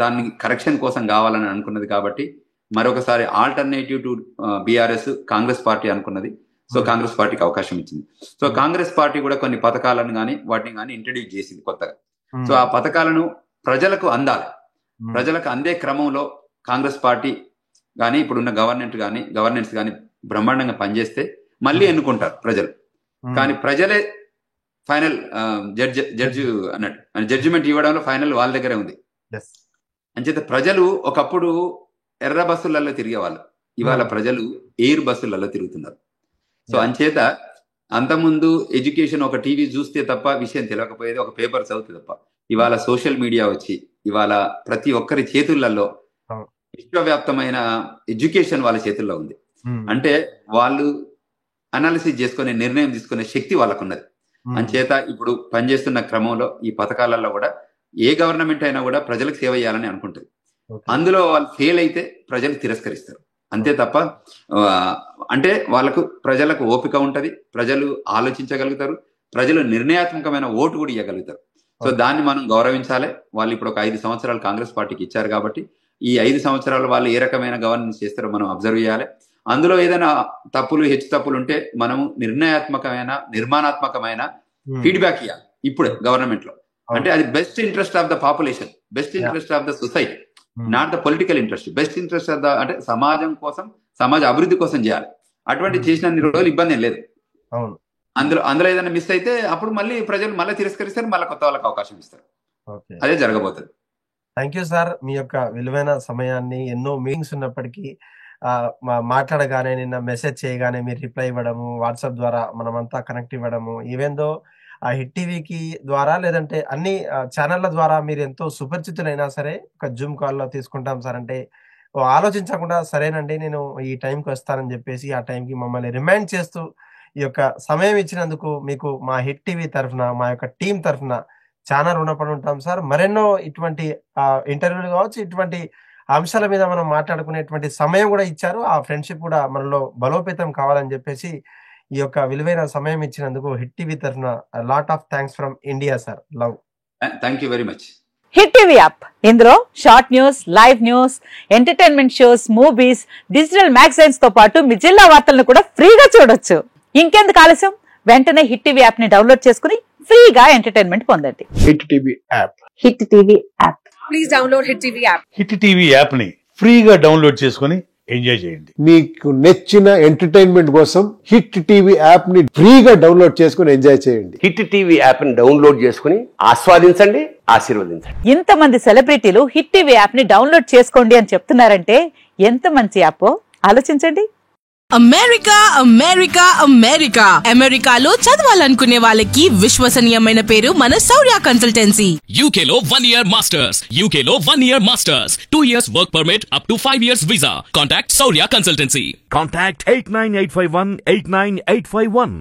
దాన్ని కరెక్షన్ కోసం కావాలని అనుకున్నది కాబట్టి మరొకసారి alternative to BRS Congress party అనుకున్నది. సో కాంగ్రెస్ పార్టీకి అవకాశం ఇచ్చింది. సో కాంగ్రెస్ పార్టీ కూడా కొన్ని పథకాలను కానీ వాటిని కానీ ఇంట్రడ్యూస్ చేసింది కొత్తగా. సో ఆ పథకాలను ప్రజలకు అందాలి. ప్రజలకు అందే క్రమంలో కాంగ్రెస్ పార్టీ కానీ ఇప్పుడున్న గవర్నెన్స్ కానీ బ్రహ్మాండంగా పనిచేస్తే మళ్ళీ ఎన్నుకుంటారు ప్రజలు. కానీ ప్రజలే ఫైనల్ జడ్జి అన్నట్టు, జడ్జిమెంట్ ఇవ్వడంలో ఫైనల్ వాళ్ళ దగ్గరే ఉంది. అంచేత ప్రజలు ఒకప్పుడు ఎర్ర బస్సులలో తిరిగేవాళ్ళు, ఇవాళ ప్రజలు ఎయిర్ బస్సులలో తిరుగుతున్నారు. సో అంచేత అంతకుముందు ఎడ్యుకేషన్ ఒక టీవీ చూస్తే తప్ప విషయం తెలియకపోయేది, ఒక పేపర్ చదివితే తప్ప. ఇవాళ సోషల్ మీడియా వచ్చి ఇవాళ ప్రతి ఒక్కరి చేతులలో విశ్వవ్యాప్తమైన ఎడ్యుకేషన్ వాళ్ళ చేతుల్లో ఉంది. అంటే వాళ్ళు అనాలిసిస్ చేసుకునే నిర్ణయం తీసుకునే శక్తి వాళ్ళకు ఉన్నది. అంచేత ఇప్పుడు పనిచేస్తున్న క్రమంలో ఈ పథకాలలో కూడా ఏ గవర్నమెంట్ అయినా కూడా ప్రజలకు సేవ చేయాలని అనుకుంటుంది. అందులో వాళ్ళు ఫెయిల్ అయితే ప్రజలు తిరస్కరిస్తారు, అంతే తప్ప అంటే వాళ్ళకు ప్రజలకు ఓపిక ఉంటది, ప్రజలు ఆలోచించగలుగుతారు, ప్రజలు నిర్ణయాత్మకమైన ఓటు కూడా ఇవ్వగలుగుతారు. సో దాన్ని మనం గౌరవించాలి. వాళ్ళు ఇప్పుడు ఒక 5 సంవత్సరాలు కాంగ్రెస్ పార్టీకి ఇచ్చారు కాబట్టి ఈ 5 సంవత్సరాలు వాళ్ళు ఏ రకమైన గవర్నెన్స్ చేస్తారో మనం అబ్జర్వ్ చేయాలి. అందులో ఏదైనా తప్పులు హెచ్చు తప్పులు ఉంటే మనము నిర్మాణాత్మకమైన ఫీడ్బ్యాక్ ఇవ్వాలి ఇప్పుడు గవర్నమెంట్ లో. అంటే అది best interest of the population, best interest of the society, not the political interest. Best interest of the అంటే సమాజం కోసం, సమాజ అభివృద్ధి కోసం చేయాలి. అటువంటి చేసిన రోజులు ఇబ్బంది ఏం లేదు. అందులో ఏదైనా మిస్ అయితే అప్పుడు మళ్ళీ ప్రజలు మళ్ళీ తిరస్కరిస్తారు, మళ్ళీ కొత్త వాళ్ళకి అవకాశం ఇస్తారు. అదే జరగబోతుంది. థ్యాంక్ యూ సార్, మీ యొక్క విలువైన సమయాన్ని, ఎన్నో మీటింగ్స్ ఉన్నప్పటికీ మాట్లాడగానే, నిన్న మెసేజ్ చేయగానే మీరు రిప్లై ఇవ్వడము, వాట్సాప్ ద్వారా మనమంతా కనెక్ట్ ఇవ్వడము, ఈవెన్ దో ఆ హిట్ టీవీకి ద్వారా లేదంటే అన్ని ఛానళ్ల ద్వారా మీరు ఎంతో సుపరిచితులైనా సరే ఒక జూమ్ కాల్లో తీసుకుంటాం సార్ అంటే ఆలోచించకుండా సరేనండి నేను ఈ టైంకి వస్తానని చెప్పేసి ఆ టైంకి మమ్మల్ని రిమైండ్ చేస్తూ ఈ యొక్క సమయం ఇచ్చినందుకు మీకు మా హిట్ టీవీ తరఫున, మా యొక్క టీం తరఫున చాలా రుణపడి ఉంటాం సార్. మరెన్నో ఇటువంటి ఇంటర్వ్యూలు కావచ్చు, ఇటువంటి అంశాల మీద మనం మాట్లాడుకునేటువంటి సమయం కూడా ఇచ్చారు. ఆ ఫ్రెండ్షిప్ కూడా మనలో బలోపేతం కావాలని చెప్పేసి ఈ యొక్క విలువైన సమయం ఇచ్చినందుకు హిట్ టీవీ తరఫున lot of thanks from India sir. Love. Thank you very much. Hit TV app, ఇందులో short news, live news, entertainment shows, movies, digital magazines తో పాటు మీ జిల్లా వార్తలను కూడా ఫ్రీగా చూడొచ్చు. ఇంకెందుకు ఆలస్యం, వెంటనే హిట్ టీవీ యాప్ ని డౌన్లోడ్ చేసుకుని ఫ్రీగా ఎంటర్టైన్మెంట్ పొందండి. Hit TV app. Hit TV app. Please download hit TV app. Hit TV app ని ఫ్రీగా డౌన్లోడ్ చేసుకుని ఎంజాయ్ చేయండి. మీకు నచ్చిన ఎంటర్టైన్మెంట్ కోసం హిట్ టీవీ యాప్ ని ఫ్రీగా డౌన్లోడ్ చేసుకుని ఎంజాయ్ చేయండి. హిట్ టీవీ యాప్ ని డౌన్లోడ్ చేసుకుని ఆస్వాదించండి, ఆశీర్వదించండి. ఇంతమంది సెలబ్రిటీలు హిట్ టీవీ యాప్ ని డౌన్లోడ్ చేసుకోండి అని చెప్తున్నారంటే ఎంత మంచి యాప్ ఆలోచించండి. అమెరికా అమెరికా అమెరికా అమెరికాలో చదవాలనుకునే వాళ్ళకి విశ్వసనీయమైన పేరు మన శౌర్య కన్సల్టెన్సీ. UK లో 1 year masters, UK లో 1 year masters, 2 years work permit up to 5 years visa. Contact Shaurya Consultancy. Contact 89851 89851.